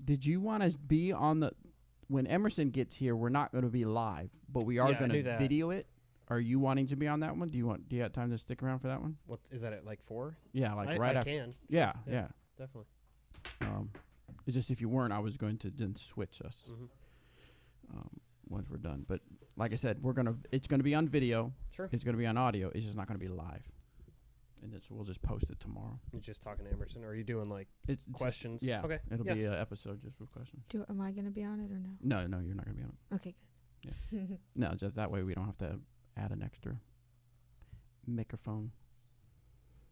did you want to be on the? When Emerson gets here, we're not going to be live, but we are going to video it. Are you wanting to be on that one? Do you have time to stick around for that one? What is that at like 4? Yeah, like right after. I can. Yeah, definitely. It's just if you weren't, I was going to then switch us once we're done. But like I said, it's gonna be on video. Sure. It's gonna be on audio. It's just not gonna be live. And we'll just post it tomorrow. You're just talking to Emerson, or are you doing like questions? Yeah. Okay. It'll be an episode just with questions. Am I gonna be on it or no? No, you're not gonna be on it. Okay, good. Yeah. No, just that way we don't have to add an extra microphone.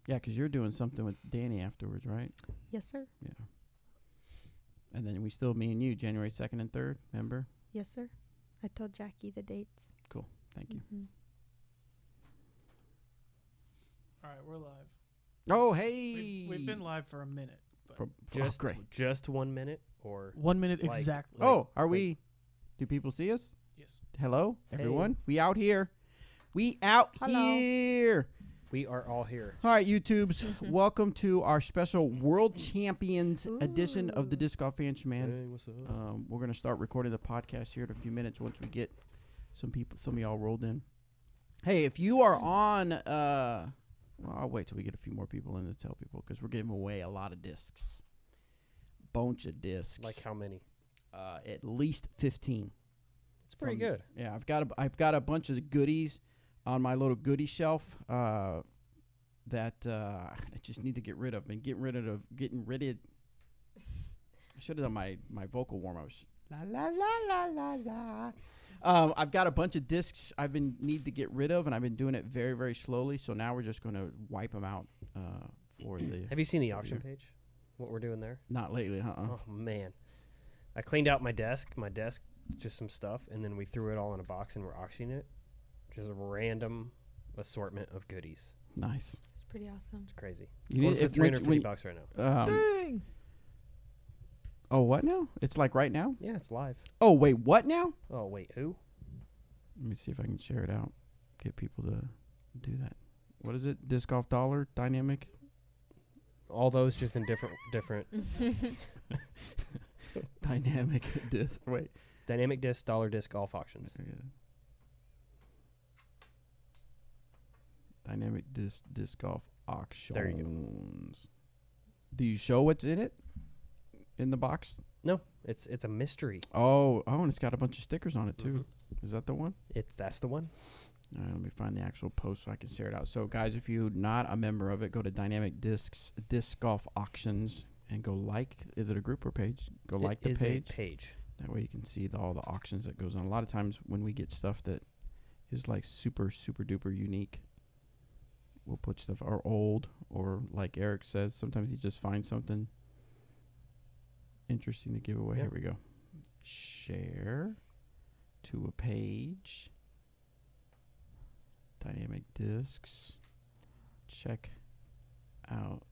Yeah, because you're doing something with Danny afterwards, right? Yes, sir. Yeah. And then me and you, January 2nd and 3rd, remember? Yes, sir. I told Jackie the dates. Cool. Thank you. All right, we're live. Oh, hey. We've been live for a minute. Just 1 minute or 1 minute exactly. Are we? Do people see us? Yes. Hello, everyone. Hey. We out here. Here. We are all here. All right, YouTubes. Welcome to our special World Champions edition of the Disc Golf Answer Man. Hey, what's up? We're going to start recording the podcast here in a few minutes once we get some of y'all rolled in. Hey, if you are on, I'll wait till we get a few more people in to tell people because we're giving away a lot of discs. Bunch of discs. Like how many? At least 15. It's pretty good. Yeah, I've got a bunch of goodies on my little goodie shelf that I just need to get rid of. And getting rid of. I should have done my vocal warm-ups. La la la la la la. I've got a bunch of discs need to get rid of, and I've been doing it very, very slowly. So now we're just going to wipe them out for the. Have you seen the auction page? What we're doing there? Not lately, Oh man, I cleaned out my desk. Just some stuff, and then we threw it all in a box, and we're auctioning it. Just a random assortment of goodies. Nice. It's pretty awesome. It's crazy. You Going for $350 right now. Dang. Oh, what now? It's like right now? Yeah, it's live. Oh, wait, what now? Oh, wait, who? Let me see if I can share it out. Get people to do that. What is it? Disc Golf Dollar? Dynamic? All those just in different. Dynamic disc. Wait. Dynamic disc, dollar disc, golf auctions. Dynamic disc golf auctions. There you go. Do you show what's in it? In the box? No, it's a mystery. Oh, and it's got a bunch of stickers on it too. Mm-hmm. Is that the one? That's the one. All right, let me find the actual post so I can share it out. So, guys, if you're not a member of it, go to Dynamic Discs Disc Golf Auctions and go like. Is it a group or page? Go like the page. Page. That way you can see all the auctions that goes on. A lot of times when we get stuff that is like super, super duper unique, we'll put stuff or old, or like Eric says, sometimes he just finds something interesting to give away. Yep. Here we go. Share to a page. Dynamic discs. Check out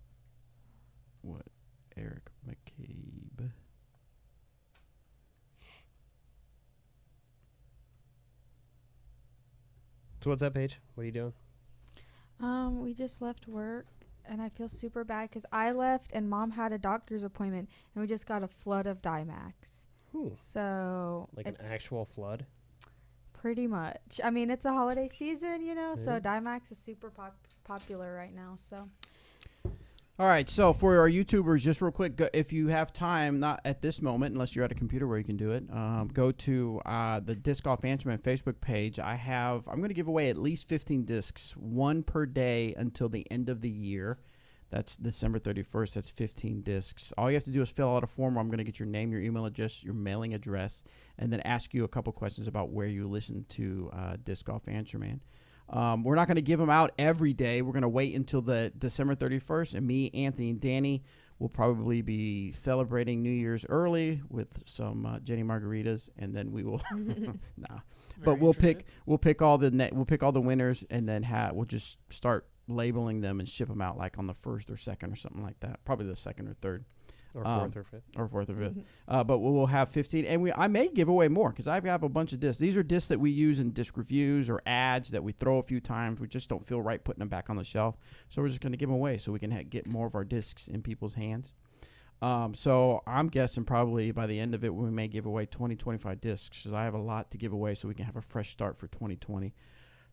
what Eric McCabe. So what's that, Paige? What are you doing? We just left work, and I feel super bad because I left, and Mom had a doctor's appointment, and we just got a flood of Dimax. Ooh. So Like an actual flood? Pretty much. I mean, it's a holiday season, so Yeah. Dimax is super popular right now. So. All right, so for our YouTubers, just real quick, if you have time, not at this moment, unless you're at a computer where you can do it, go to the Disc Golf Answer Man Facebook page. I'm going to give away at least 15 discs, one per day until the end of the year. That's December 31st. That's 15 discs. All you have to do is fill out a form where I'm going to get your name, your email address, your mailing address, and then ask you a couple questions about where you listen to Disc Golf Answer Man. We're not going to give them out every day. We're going to wait until the December 31st, and me, Anthony, and Danny will probably be celebrating New Year's early with some Jenny margaritas, and then we will But we'll pick all the winners, and then we'll just start labeling them and ship them out like on the 1st or 2nd or something like that. Probably the 2nd or 3rd. Or 4th or 5th. Or 4th or 5th. But we'll have 15. And I may give away more because I have a bunch of discs. These are discs that we use in disc reviews or ads that we throw a few times. We just don't feel right putting them back on the shelf. So we're just going to give them away so we can get more of our discs in people's hands. So I'm guessing probably by the end of it, we may give away 20, 25 discs because I have a lot to give away so we can have a fresh start for 2020.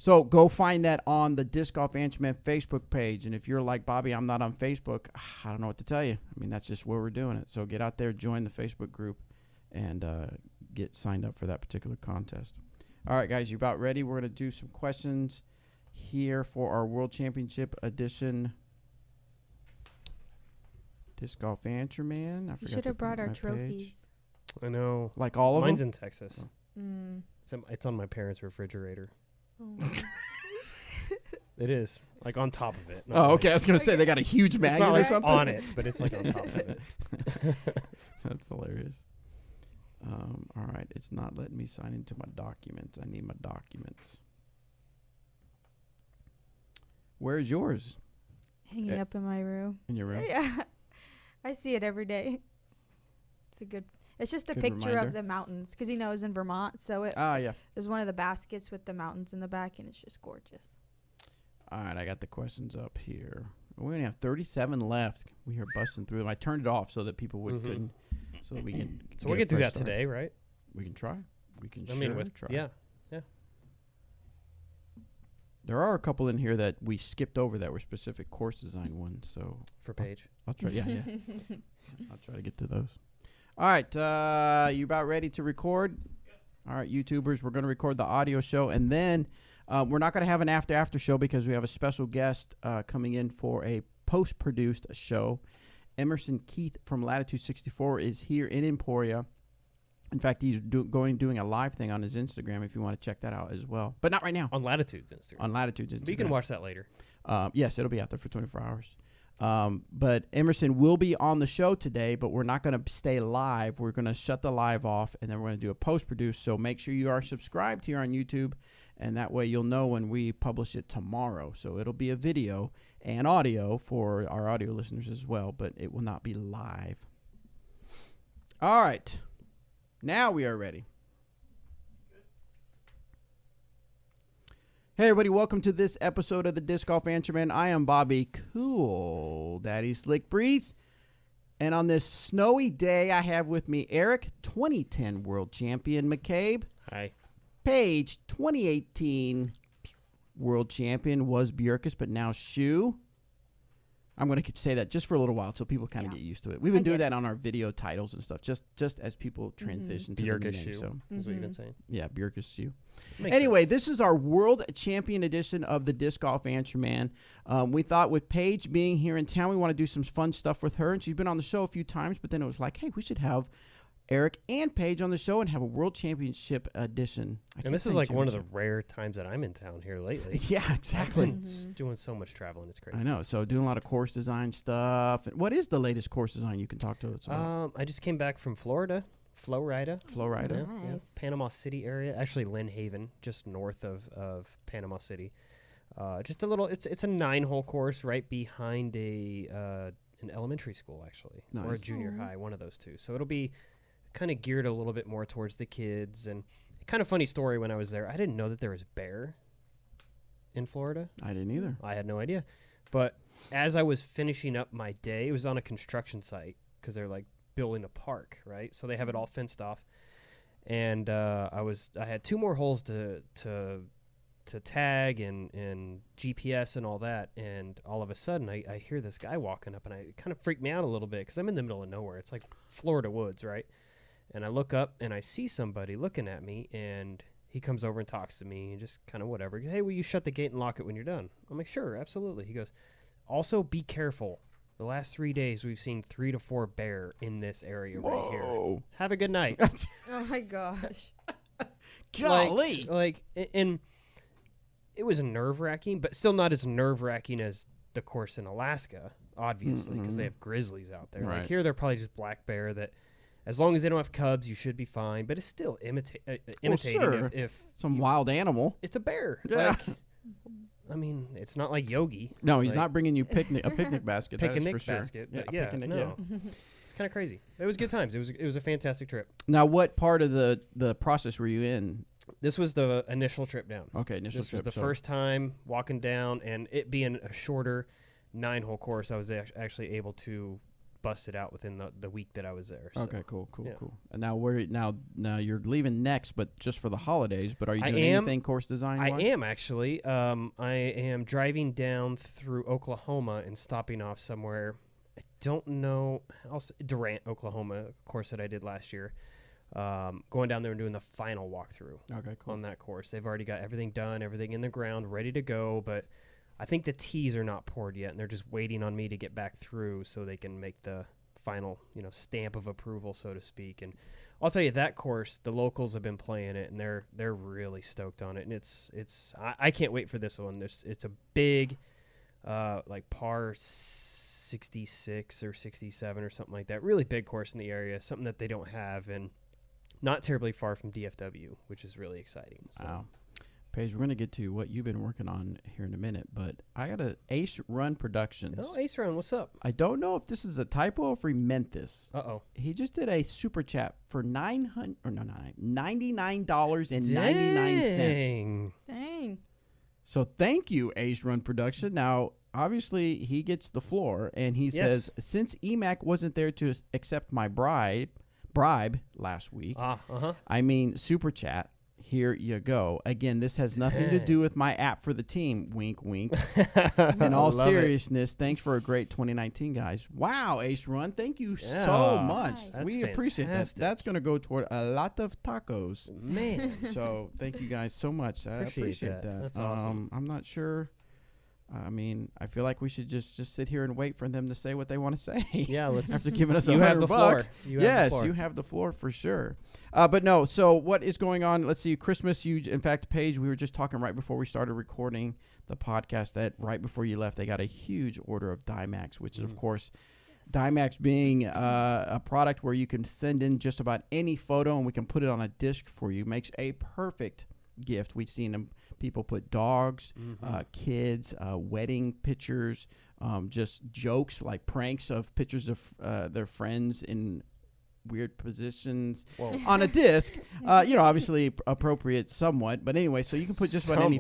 So go find that on the Disc Golf Answer Man Facebook page. And if you're like, Bobby, I'm not on Facebook, I don't know what to tell you. I mean, that's just where we're doing it. So get out there, join the Facebook group, and get signed up for that particular contest. All right, guys, you about ready? We're going to do some questions here for our World Championship Edition Disc Golf Answer Man. You should have brought our trophies. I know. Like all of Mine's them? in Texas. Mm. It's on my parents' refrigerator. Oh. It is. Like on top of it. Oh, okay. I was going to say they got a huge It's magnet not or like something. on it, but it's like on top of it. That's hilarious. All right. It's not letting me sign into my documents. I need my documents. Where's yours? Hanging up in my room. In your room? Yeah. I see it every day. It's just a Good picture reminder. of the mountains because he knows in Vermont. So Yeah. there's one of the baskets with the mountains in the back, and it's just gorgeous. All right. I got the questions up here. We only have 37 left. We are busting through them. I turned it off so that people couldn't, so that we can. So we'll get through that today, right? We can try. We can. I mean, try. yeah. There are a couple in here that we skipped over that were specific course design ones. So For Paige. I'll try. Yeah. I'll try to get to those. All right. You about ready to record? All right, YouTubers, we're going to record the audio show, and then we're not going to have an after show because we have a special guest coming in for a post-produced show. Emerson Keith from Latitude 64 is here in Emporia. In fact, he's doing a live thing on his Instagram if you want to check that out as well. But not right now. On Latitude's Instagram. On Latitude's Instagram. But you can watch that later. Yes, it'll be out there for 24 hours. But Emerson will be on the show today, but we're not going to stay live. We're going to shut the live off, and then we're going to do a post-produce. So make sure you are subscribed here on YouTube, and that way you'll know when we publish it tomorrow. So it'll be a video and audio for our audio listeners as well, but it will not be live. All right. Now we are ready. Hey, everybody. Welcome to this episode of the Disc Golf Answer Man. I am Bobby Cool Daddy Slick Breeze. And on this snowy day, I have with me Eric, 2010 World Champion McCabe. Hi. Paige, 2018 World Champion was Bjerkaas, but now Shue. I'm going to say that just for a little while so people kind of get used to it. We've been doing that on our video titles and stuff, just as people transition to the new Bjerkaas name. Shue So, is what you've been saying. yeah, Bjerkaas Shue. Makes Anyway, sense. this is our World Champion edition of the Disc Golf Answer Man. We thought with Paige being here in town, we want to do some fun stuff with her. And she's been on the show a few times, but then it was like, hey, we should have Eric and Paige on the show and have a World Championship edition. And this is like one of the rare times that I'm in town here lately. Yeah, exactly. I've been doing so much traveling. It's crazy. I know. So doing a lot of course design stuff. What is the latest course design you can talk to us about? I just came back from Florida. Florida. Florida. Yeah, Nice. Panama City area. Actually, Lynn Haven, just north of Panama City. Just a little. It's a 9-hole course right behind an elementary school actually, or a Nice. junior high, one of those two. So it'll be kind of geared a little bit more towards the kids. And kind of funny story, when I was there, I didn't know that there was bear in Florida. I didn't either. I had no idea. But as I was finishing up my day, it was on a construction site because they're like building a park, right? So they have it all fenced off. And I had 2 more holes to tag and GPS and all that. And all of a sudden I hear this guy walking up, and it kind of freaked me out a little bit because I'm in the middle of nowhere. It's like Florida woods, right? And I look up and I see somebody looking at me, and he comes over and talks to me and just kind of whatever. Hey, will you shut the gate and lock it when you're done? I'm like, sure, absolutely. He goes, also be careful. The last 3 days we've seen 3 to 4 bear in this area right here. Have a good night. Oh my gosh. Golly. And it was nerve-wracking, but still not as nerve-wracking as the course in Alaska, obviously, because they have grizzlies out there. Right. Like here, they're probably just black bear that, as long as they don't have cubs, you should be fine. But it's still imitating sure. if Some wild animal. it's a bear. Yeah. Like, I mean, it's not like Yogi. No, he's Like, not bringing you a picnic basket. That is picnic for sure. basket. Yeah, But a yeah, picnic, no. It's kind of crazy. It was good times. It was a fantastic trip. Now, what part of the process were you in? This was the initial trip down. Okay, initial This trip. was the first time walking down, and it being a shorter 9-hole course, I was actually able to busted out within the week that I was there. So. Okay, cool. Yeah. And now you're leaving next, but just for the holidays. But are you I doing am. anything course design? I am actually. I am driving down through Oklahoma and stopping off somewhere. I don't know. Durant, Oklahoma, course that I did last year. Going down there and doing the final walkthrough. Okay, cool. On that course. They've already got everything done, everything in the ground, ready to go, but I think the tees are not poured yet, and they're just waiting on me to get back through so they can make the final, stamp of approval, so to speak. And I'll tell you, that course, the locals have been playing it, and they're really stoked on it. And I can't wait for this one. It's a big, like par 66 or 67 or something like that. Really big course in the area, something that they don't have, and not terribly far from DFW, which is really exciting. So. Wow. Paige, we're going to get to what you've been working on here in a minute, but I got a Ace Run Productions. Oh, Ace Run, what's up? I don't know if this is a typo or if he meant this. Uh-oh. He just did a super chat for $99.99. Dang. So thank you, Ace Run Production. Now, obviously, he gets the floor, and he says, since EMAC wasn't there to accept my bribe last week, I mean, super chat. Here you go. Again, this has nothing to do with my app for the team. Wink, wink. In all seriousness, thanks for a great 2019, guys. Wow, Ace Run. Thank you so much. That's we appreciate that. fantastic. That's going to go toward a lot of tacos. Man. So thank you guys so much. I appreciate that. That's awesome. I'm not sure. I mean, I feel like we should just sit here and wait for them to say what they want to say. Yeah, let's. After giving us You have $100. the floor. You have the floor for sure. But no, so what is going on? Let's see. Christmas, in fact, Paige, we were just talking right before we started recording the podcast that right before you left, they got a huge order of Dymax, which is, of course, Dymax being a product where you can send in just about any photo and we can put it on a disc for you. Makes a perfect gift. We've seen them. People put dogs, kids, wedding pictures, just jokes like pranks of pictures of their friends in weird positions on a disc. Obviously appropriate somewhat, but anyway, so you can put just about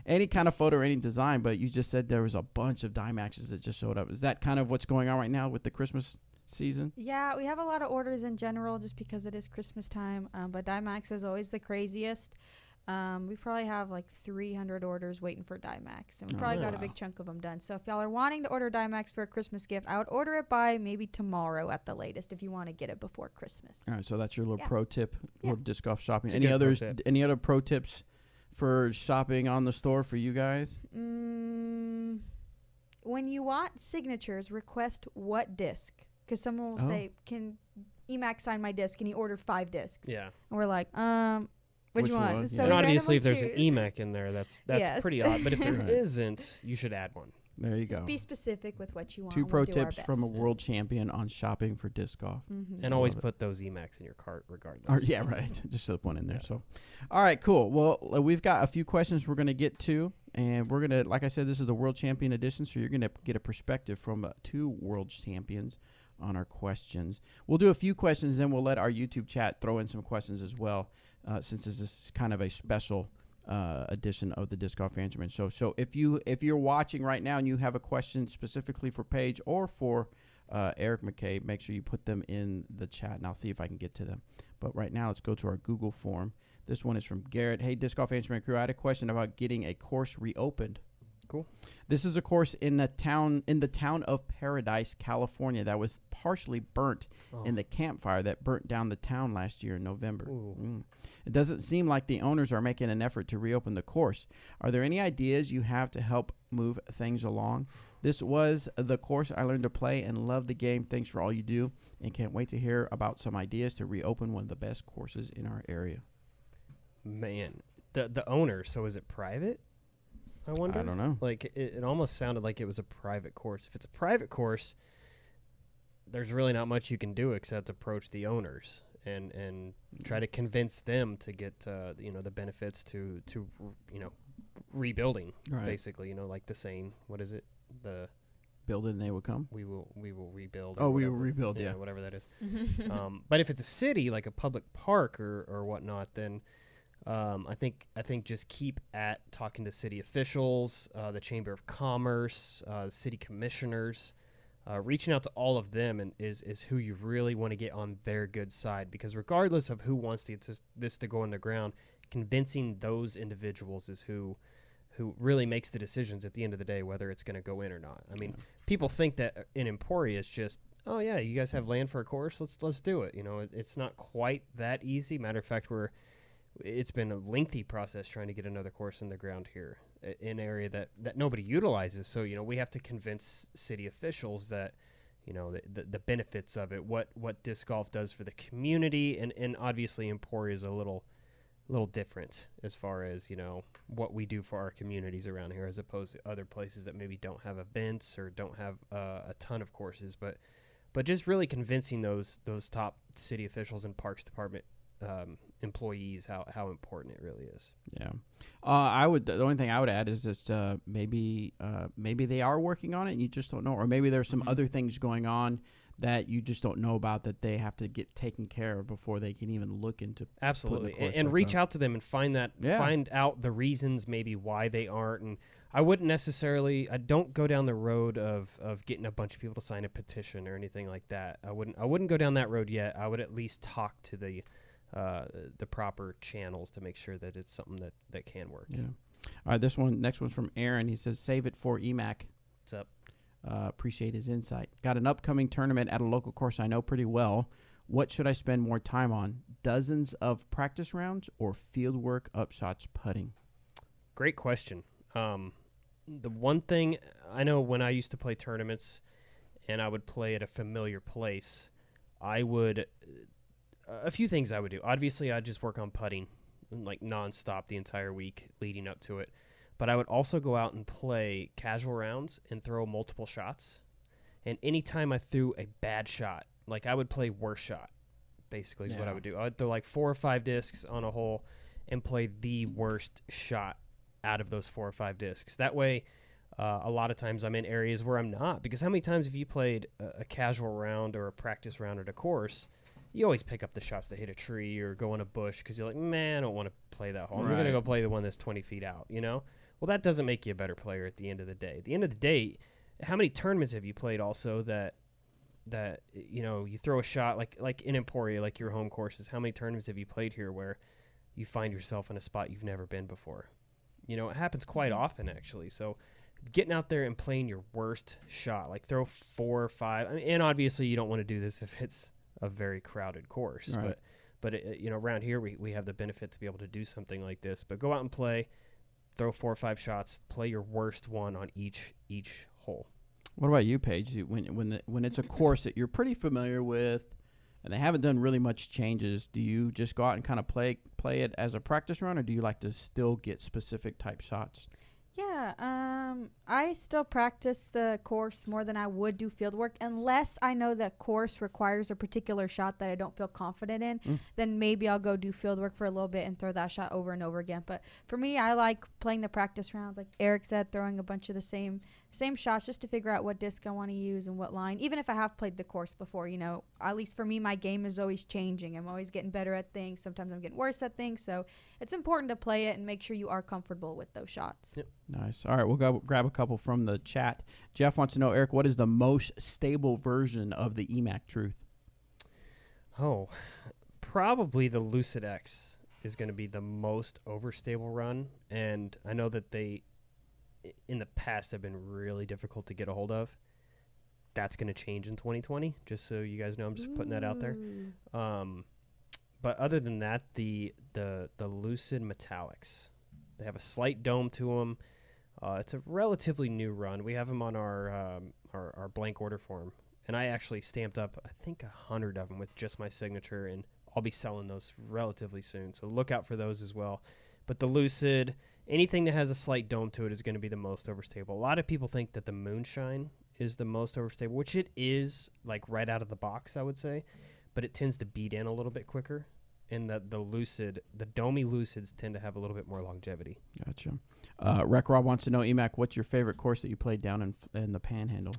any kind of photo or any design. But you just said there was a bunch of Dymaxes that just showed up. Is that kind of what's going on right now with the Christmas season? Yeah, we have a lot of orders in general just because it is Christmas time. But Dymax is always the craziest. We probably have like 300 orders waiting for Dymax, and we probably got a big chunk of them done. So if y'all are wanting to order Dymax for a Christmas gift, I would order it by maybe tomorrow at the latest if you want to get it before Christmas. All right, so that's your little pro tip, little disc golf shopping. It's Any other pro tips for shopping on the store for you guys? When you want signatures, request what disc, because someone will say, "Can EMAC sign my disc?" And he ordered 5 discs. Yeah, and we're like, Which one? one? So and obviously, if choose. there's an EMAC in there, that's pretty odd. But if there isn't, you should add one. There you go. Just be specific with what you want. 2 pro tips from a world champion on shopping for disc golf. And always put those EMACs in your cart regardless. Right. Just slip one in there. So, all right, cool. Well, we've got a few questions we're going to get to. And we're going to, like I said, this is the World Champion edition. So you're going to get a perspective from 2 world champions on our questions. We'll do a few questions, then we'll let our YouTube chat throw in some questions as well, since this is kind of a special edition of the Disc Golf Management Show. So if you're watching right now and you have a question specifically for Paige or for Eric McCabe, make sure you put them in the chat, and I'll see if I can get to them. But right now, let's go to our Google form. This one is from Garrett. Hey, Disc Golf Management Crew, I had a question about getting a course reopened. Cool. This is a course in the town of Paradise, California, that was partially burnt in the campfire that burnt down the town last year in November. It doesn't seem like the owners are making an effort to reopen the course. Are there any ideas you have to help move things along? This was the course I learned to play and love the game. Thanks for all you do, and can't wait to hear about some ideas to reopen one of the best courses in our area. Man, the owner. So is it private? I wonder. I don't know. Like it almost sounded like it was a private course. If it's a private course, there's really not much you can do except approach the owners and try to convince them to get the benefits to rebuilding. Right. Basically, like the saying, what is it? The build it and they will come. We will rebuild. Oh, we will rebuild. Yeah, whatever that is. But if it's a city like a public park or whatnot, then. I think just keep at talking to city officials, the Chamber of Commerce, the city commissioners, reaching out to all of them is who you really want to get on their good side, because regardless of who wants this to go in the ground, convincing those individuals is who really makes the decisions at the end of the day, whether it's going to go in or not. I mean, people think that in Emporia is just, oh yeah, you guys have land for a course, let's do it. It's not quite that easy. Matter of fact, it's been a lengthy process trying to get another course in the ground here in an area that nobody utilizes. So, we have to convince city officials that, the benefits of it, what disc golf does for the community. And obviously Emporia is a little different as far as, what we do for our communities around here, as opposed to other places that maybe don't have events or don't have a ton of courses. But just really convincing those top city officials and Parks Department employees how important it really is. Yeah. The only thing I would add is just maybe they are working on it and you just don't know, or maybe there's some other things going on that you just don't know about that they have to get taken care of before they can even look into. Absolutely. And reach out to them and find out the reasons maybe why they aren't. And I don't go down the road of getting a bunch of people to sign a petition or anything like that. I wouldn't go down that road yet. I would at least talk to the proper channels to make sure that it's something that can work. Yeah. All right, next one's from Aaron. He says, save it for EMAC. What's up? Appreciate his insight. Got an upcoming tournament at a local course I know pretty well. What should I spend more time on? Dozens of practice rounds or field work, upshots, putting? Great question. The one thing I know, when I used to play tournaments and I would play at a familiar place, a few things I would do. Obviously, I'd just work on putting like nonstop the entire week leading up to it. But I would also go out and play casual rounds and throw multiple shots. And anytime I threw a bad shot, like I would play worst shot, basically is what I would do. I would throw like 4 or 5 discs on a hole and play the worst shot out of those 4 or 5 discs. That way, a lot of times I'm in areas where I'm not. Because how many times have you played a casual round or a practice round at a course? You always pick up the shots that hit a tree or go in a bush because you're like, man, I don't want to play that hole. I'm going to go play the one that's 20 feet out, Well, that doesn't make you a better player at the end of the day. At the end of the day, how many tournaments have you played also that you throw a shot like in Emporia, like your home courses? How many tournaments have you played here where you find yourself in a spot you've never been before? It happens quite often, actually. So getting out there and playing your worst shot, like throw 4 or 5. And obviously you don't want to do this if it's a very crowded course. Right. But around here we have the benefit to be able to do something like this. But go out and play. Throw 4 or 5 shots. Play your worst one on each hole. What about you, Paige? When it's a course that you're pretty familiar with, and they haven't done really much changes, do you just go out and kind of play it as a practice run, or do you like to still get specific type shots? Yeah, I still practice the course more than I would do field work, unless I know that course requires a particular shot that I don't feel confident in. Then maybe I'll go do field work for a little bit and throw that shot over and over again. But for me, I like playing the practice rounds, like Eric said, throwing a bunch of the same shots just to figure out what disc I want to use and what line. Even if I have played the course before, at least for me, my game is always changing. I'm always getting better at things. Sometimes I'm getting worse at things. So it's important to play it and make sure you are comfortable with those shots. Yep. Nice. All right, we'll go grab a couple from the chat. Jeff wants to know, Eric, what is the most stable version of the EMAC Truth? Oh, probably the Lucid X is going to be the most overstable run. And I know that they, in the past, have been really difficult to get a hold of. That's going to change in 2020, just so you guys know. I'm just putting that out there. But other than that, the Lucid Metallics, they have a slight dome to them. It's a relatively new run. We have them on our blank order form, and I actually stamped up, I think, 100 of them with just my signature, and I'll be selling those relatively soon. So look out for those as well. But the Lucid, anything that has a slight dome to it is going to be the most overstable. A lot of people think that the Moonshine is the most overstable, which it is, like right out of the box, I would say, but it tends to beat in a little bit quicker. And the Lucid, the Domey Lucids tend to have a little bit more longevity. Gotcha. Rec Rob wants to know, EMAC, what's your favorite course that you played down in the Panhandle?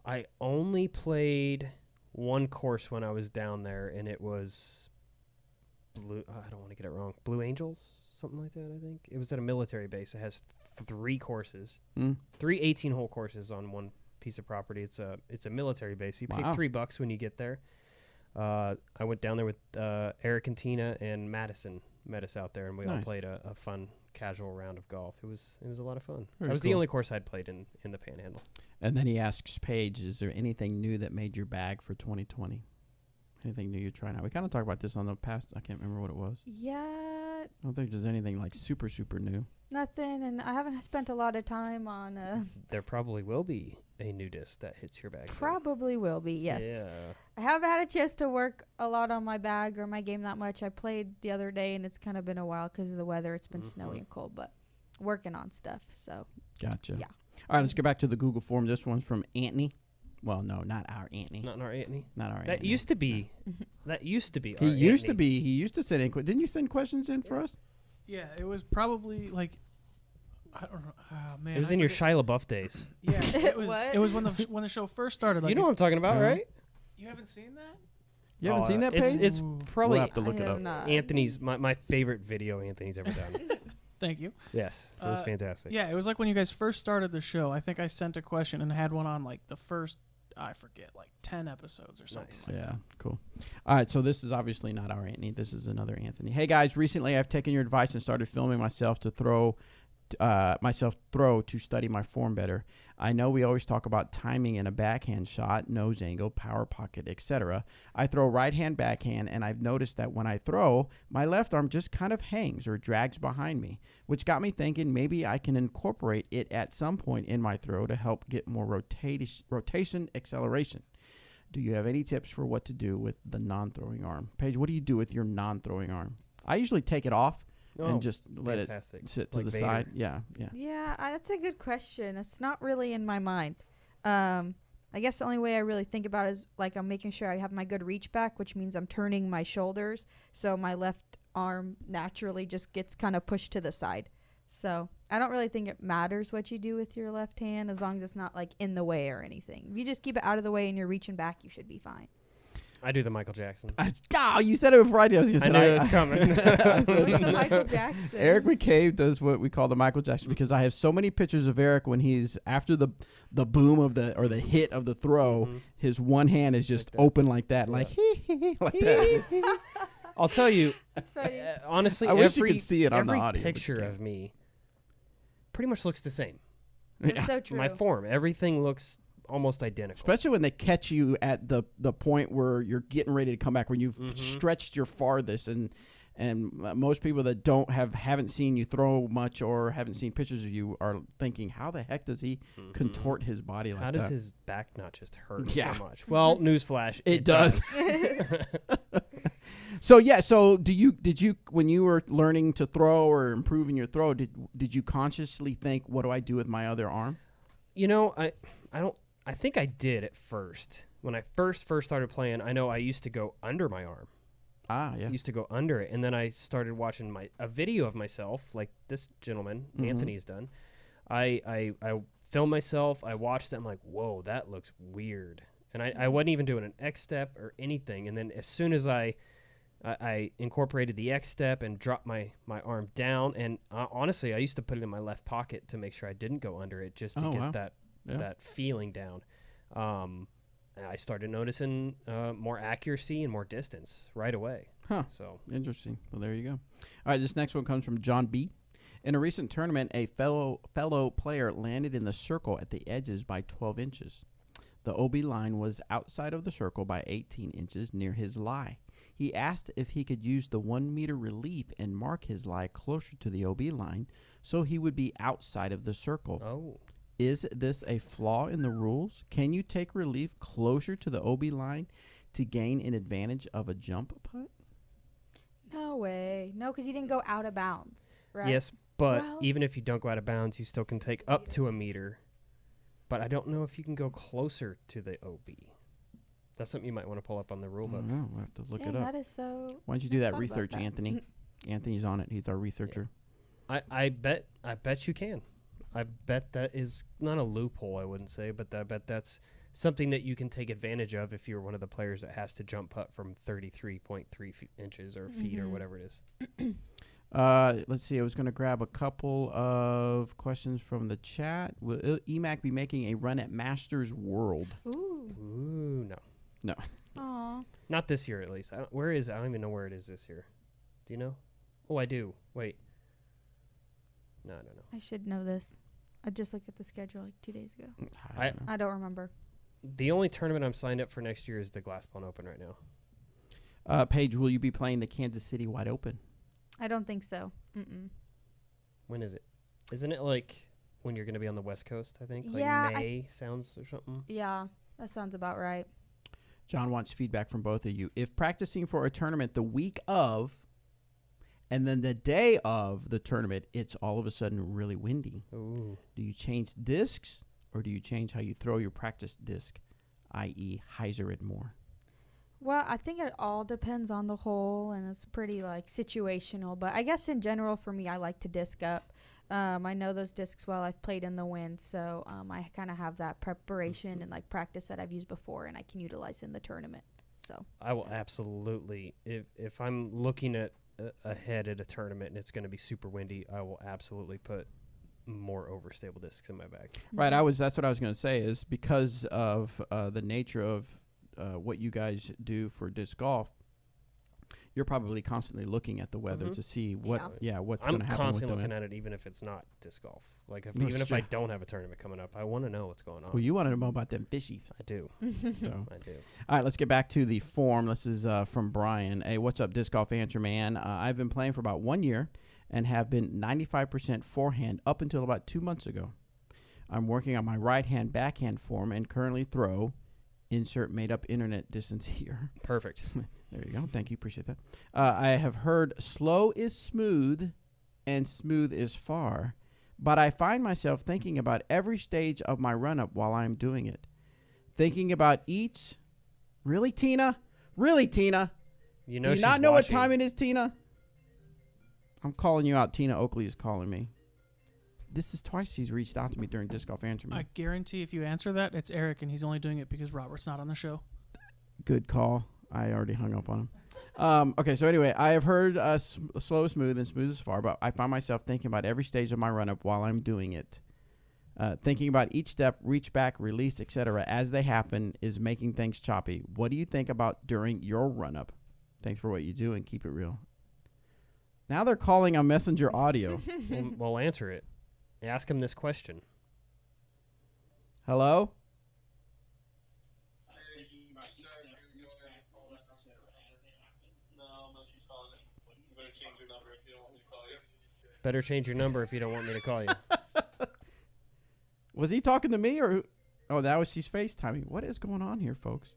I only played one course when I was down there, and it was I don't want to get it wrong. Blue Angels, something like that, I think. It was at a military base. It has 3 courses, 3 18-hole courses on one piece of property. It's a military base. You pay Wow. $3 when you get there. I went down there with Eric and Tina and Madison met us out there, and we all Nice. played a fun casual round of golf. It was a lot of fun. Very That was the cool. only course I'd played in the Panhandle. And then he asks Paige, is there anything new that made your bag for 2020? Anything new you're trying out? We kind of talked about this on the past. I can't remember what it was. Yeah, I don't think there's anything like super, super new. nothing. And I haven't spent a lot of time on. There probably will be a new disc that hits your bag. soon. Probably will be, yes. Yeah. I haven't had a chance to work a lot on my bag or my game that much. I played the other day, and it's kind of been a while because of the weather. It's been snowy and cold, but working on stuff. So Gotcha. Yeah. All right, let's get back to the Google form. This one's from Anthony. Well, no, not our Anthony. Not in our Anthony. Not our That Anthony. used to be. That used to be. He our used to Anthony. be. He used to send in. Didn't you send questions in for us? Yeah, it was probably like, I don't know. Oh, man, It was I in your forget. Shia LaBeouf days. Yeah, it was. What? It was when the show first started. Like, You know what I'm talking about, Yeah. right? you haven't seen that? You haven't seen that it's, page? It's Ooh. probably We'll have to look I it have up. not. Anthony's my favorite video Anthony's ever done. Thank you. Yes, it was Uh, fantastic. Yeah, it was like when you guys first started the show. I think I sent a question and had one on like the first, I forget, like 10 episodes or something. Nice. Like Yeah, cool. All right, so this is obviously not our Anthony. This is another Anthony. Hey guys, recently I've taken your advice and started filming myself to throw to study my form better. I know we always talk about timing in a backhand shot, nose angle, power pocket, etc. I throw right hand backhand, and I've noticed that when I throw, my left arm just kind of hangs or drags behind me, which got me thinking maybe I can incorporate it at some point in my throw to help get more rotation acceleration. Do you have any tips for what to do with the non-throwing arm? Paige, what do you do with your non-throwing arm? I usually take it off and just let fantastic. it sit to Like the Vader. side. Yeah. Yeah, that's a good question. It's not really in my mind. I guess the only way I really think about it is like I'm making sure I have my good reach back, which means I'm turning my shoulders, so my left arm naturally just gets kind of pushed to the side. So I don't really think it matters what you do with your left hand as long as it's not like in the way or anything. If you just keep it out of the way and you're reaching back, you should be fine. I do the Michael Jackson. You said it before I did. I knew it was coming. I said- What's the Michael Jackson? Eric McCabe does what we call the Michael Jackson because I have so many pictures of Eric when he's after the boom of the hit of the throw, his one hand is just that. open like that, like like that. I'll tell you, That's funny. honestly, I wish you every, could see it on the every audio, but you picture can't. of me pretty much looks the same. It's so true. My form, everything looks almost identical. Especially when they catch you at the point where you're getting ready to come back, when you've stretched your farthest, and most people that haven't seen you throw much or haven't seen pictures of you are thinking, how the heck does he contort his body like How that? does his back not just hurt Yeah. so much? Well, newsflash, It does. does. So did you when you were learning to throw or improving your throw, did you consciously think, what do I do with my other arm? You know, I think I did at first. When I first started playing, I know I used to go under my arm. Yeah. Used to go under it, and then I started watching a video of myself, like this gentleman Anthony's done. I filmed myself. I watched it. I'm like, whoa, that looks weird. And I wasn't even doing an X step or anything. And then as soon as I incorporated the X step and dropped my arm down, and honestly, I used to put it in my left pocket to make sure I didn't go under it, just to get that feeling down. I started noticing more accuracy and more distance right away. Huh. So Interesting. Well, there you go. All right, this next one comes from John B. In a recent tournament, a fellow player landed in the circle at the edges by 12 inches. The OB line was outside of the circle by 18 inches near his lie. He asked if he could use the 1 meter relief and mark his lie closer to the OB line so he would be outside of the circle. Is this a flaw in the rules? Can you take relief closer to the OB line to gain an advantage of a jump putt? No way. No, because he didn't go out of bounds, right? yes, but Well- even if you don't go out of bounds, you still can take up to a meter. But I don't know if you can go closer to the OB. That's something you might want to pull up on the rule I book. don't know. We'll have to look Yeah, it up. that is so. Why don't you do that thought about research, that. Anthony? Anthony's on it. He's our researcher. I bet you can. I bet that is not a loophole, I wouldn't say, but I bet that's something that you can take advantage of if you're one of the players that has to jump putt from 33.3 inches or feet or whatever it is. Let's see. I was going to grab a couple of questions from the chat. Will EMAC be making a run at Masters World? Ooh, no. No. Aw. Not this year, at least. Where is it? I don't even know where it is this year. Do you know? Oh, I do. Wait. No. I should know this. I just looked at the schedule like 2 days ago. I I don't remember. The only tournament I'm signed up for next year is the Glassbone Open right now. Paige, will you be playing the Kansas City Wide Open? I don't think so. Mm-mm. When is it? Isn't it like when you're going to be on the West Coast, I think? Like Yeah, May sounds or something? Yeah, that sounds about right. John wants feedback from both of you. If practicing for a tournament the week of and then the day of the tournament, it's all of a sudden really windy. Ooh. Do you change discs or do you change how you throw your practice disc, i.e. hyzer it more? Well, I think it all depends on the hole, and it's pretty like situational. But I guess in general, for me, I like to disc up. I know those discs well. I've played in the wind, so I kind of have that preparation and like practice that I've used before, and I can utilize in the tournament. So I will absolutely, if I'm looking at ahead at a tournament and it's going to be super windy, I will absolutely put more overstable discs in my bag. Right. That's what I was going to say is because of the nature of what you guys do for disc golf, you're probably constantly looking at the weather to see what's going to happen. I'm constantly looking at it, even if it's not disc golf. Like even if I don't have a tournament coming up, I want to know what's going on. Well, you want to know about them fishies. I do. So I do. All right, let's get back to the form. This is from Brian. Hey, what's up, Disc Golf Answer Man? I've been playing for about 1 year and have been 95% forehand up until about 2 months ago. I'm working on my right-hand backhand form and currently throw. Insert made-up internet distance here. Perfect. There you go. Thank you. Appreciate that. I have heard slow is smooth and smooth is far, but I find myself thinking about every stage of my run-up while I'm doing it. Thinking about each. Really, Tina? Really, Tina? You know, Do you she's not know watching. what time it is, Tina? I'm calling you out. Tina Oakley is calling me. This is twice he's reached out to me during Disc Golf Answer Me. I guarantee if you answer that, it's Eric, and he's only doing it because Robert's not on the show. Good call. I already hung up on him. Okay, so anyway, I have heard slow is smooth and smooth is far, but I find myself thinking about every stage of my run-up while I'm doing it. Thinking about each step, reach back, release, etc. as they happen is making things choppy. What do you think about during your run-up? Thanks for what you do and keep it real. Now they're calling on Messenger Audio. We'll answer it. Ask him this question. Hello? Better change your number if you don't want me to call you. Was he talking to me or who? Oh, that was she's FaceTiming. What is going on here, folks?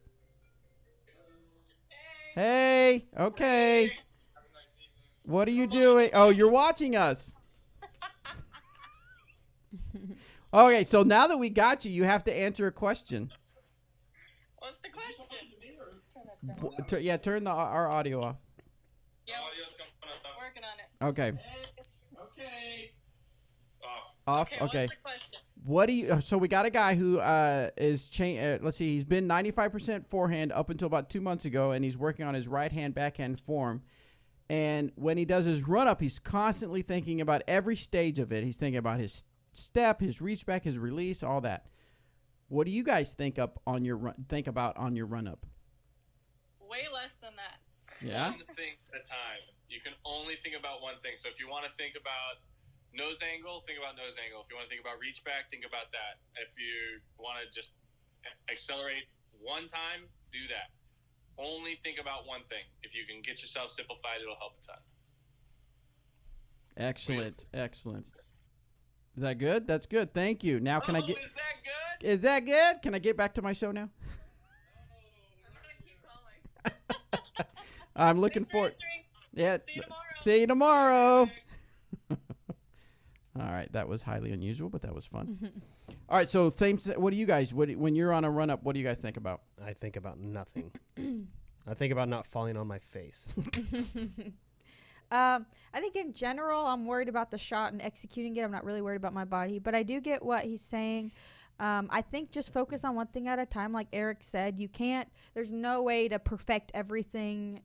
Hey, okay. What are you doing? Oh, you're watching us. Okay, so now that we got you, you have to answer a question. What's the question? Yeah, turn our audio off. Yeah, working on it. Okay. Okay. Off. Okay. What's the question? What do you? So we got a guy who is let's see. He's been 95% forehand up until about 2 months ago, and he's working on his right hand backhand form. And when he does his run up, he's constantly thinking about every stage of it. He's thinking about his step, his reach back, his release, all that. What do you guys think about on your run up? Way less than that. Yeah. One thing at a time. You can only think about one thing. So if you want to think about nose angle, think about nose angle. If you want to think about reach back, think about that. If you want to just accelerate one time, do that. Only think about one thing. If you can get yourself simplified, it'll help a ton. Excellent. Excellent. Is that good? That's good. Thank you. Now can I get? Is that good? Is that good? Can I get back to my show now? I'm going to keep calling. I'm looking Thanks for forward. answering. Yeah. See you tomorrow. See you tomorrow. All right, that was highly unusual, but that was fun. All right, so what do you guys? When you're on a run up, what do you guys think about? I think about nothing. I think about not falling on my face. I think in general, I'm worried about the shot and executing it. I'm not really worried about my body, but I do get what he's saying. I think just focus on one thing at a time. Like Eric said, there's no way to perfect everything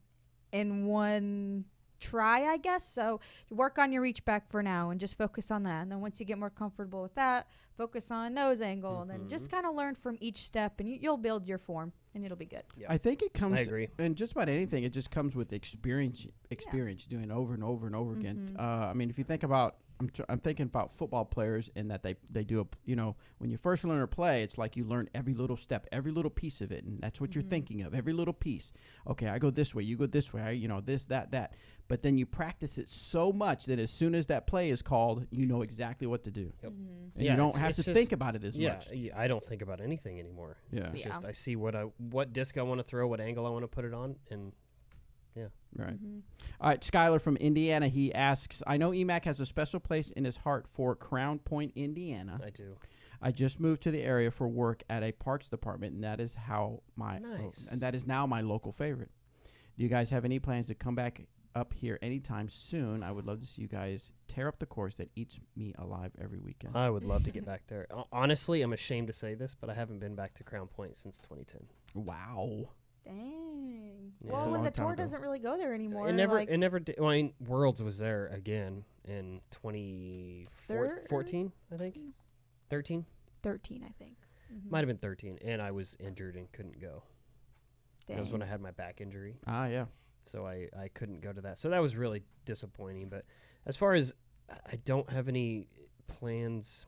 in one try, I guess. So work on your reach back for now and just focus on that. And then once you get more comfortable with that, focus on nose angle, and then just kind of learn from each step, and you'll build your form, and it'll be good. Yeah. I think it comes. I agree. And just about anything, it just comes with experience doing it over and over and over again. I mean, if you think about, I'm thinking about football players in that they do a, you know, when you first learn to play, it's like you learn every little step, every little piece of it, and that's what you're thinking of, every little piece. Okay, I go this way, you go this way, you know, this, that. But then you practice it so much that as soon as that play is called, you know exactly what to do. Yep. And you don't have to think about it as much. Yeah, I don't think about anything anymore. Yeah. It's just I see what disc I want to throw, what angle I want to put it on, and yeah. Right. All right, Skylar from Indiana, he asks, I know EMAC has a special place in his heart for Crown Point, Indiana. I do. I just moved to the area for work at a parks department, and that is and that is now my local favorite. Do you guys have any plans to come back up here anytime soon? I would love to see you guys tear up the course that eats me alive every weekend. I would love to get back there. Honestly, I'm ashamed to say this, but I haven't been back to Crown Point since 2010. Wow. Dang. Yeah. Well, It's a when long the time tour ago. doesn't really go there anymore. It never did. Well, I mean, Worlds was there again in 2014, I think. 13? 13, I think. Might have been 13, and I was injured and couldn't go. Dang. That was when I had my back injury. Ah, yeah. So I couldn't go to that. So that was really disappointing. But as far as I don't have any plans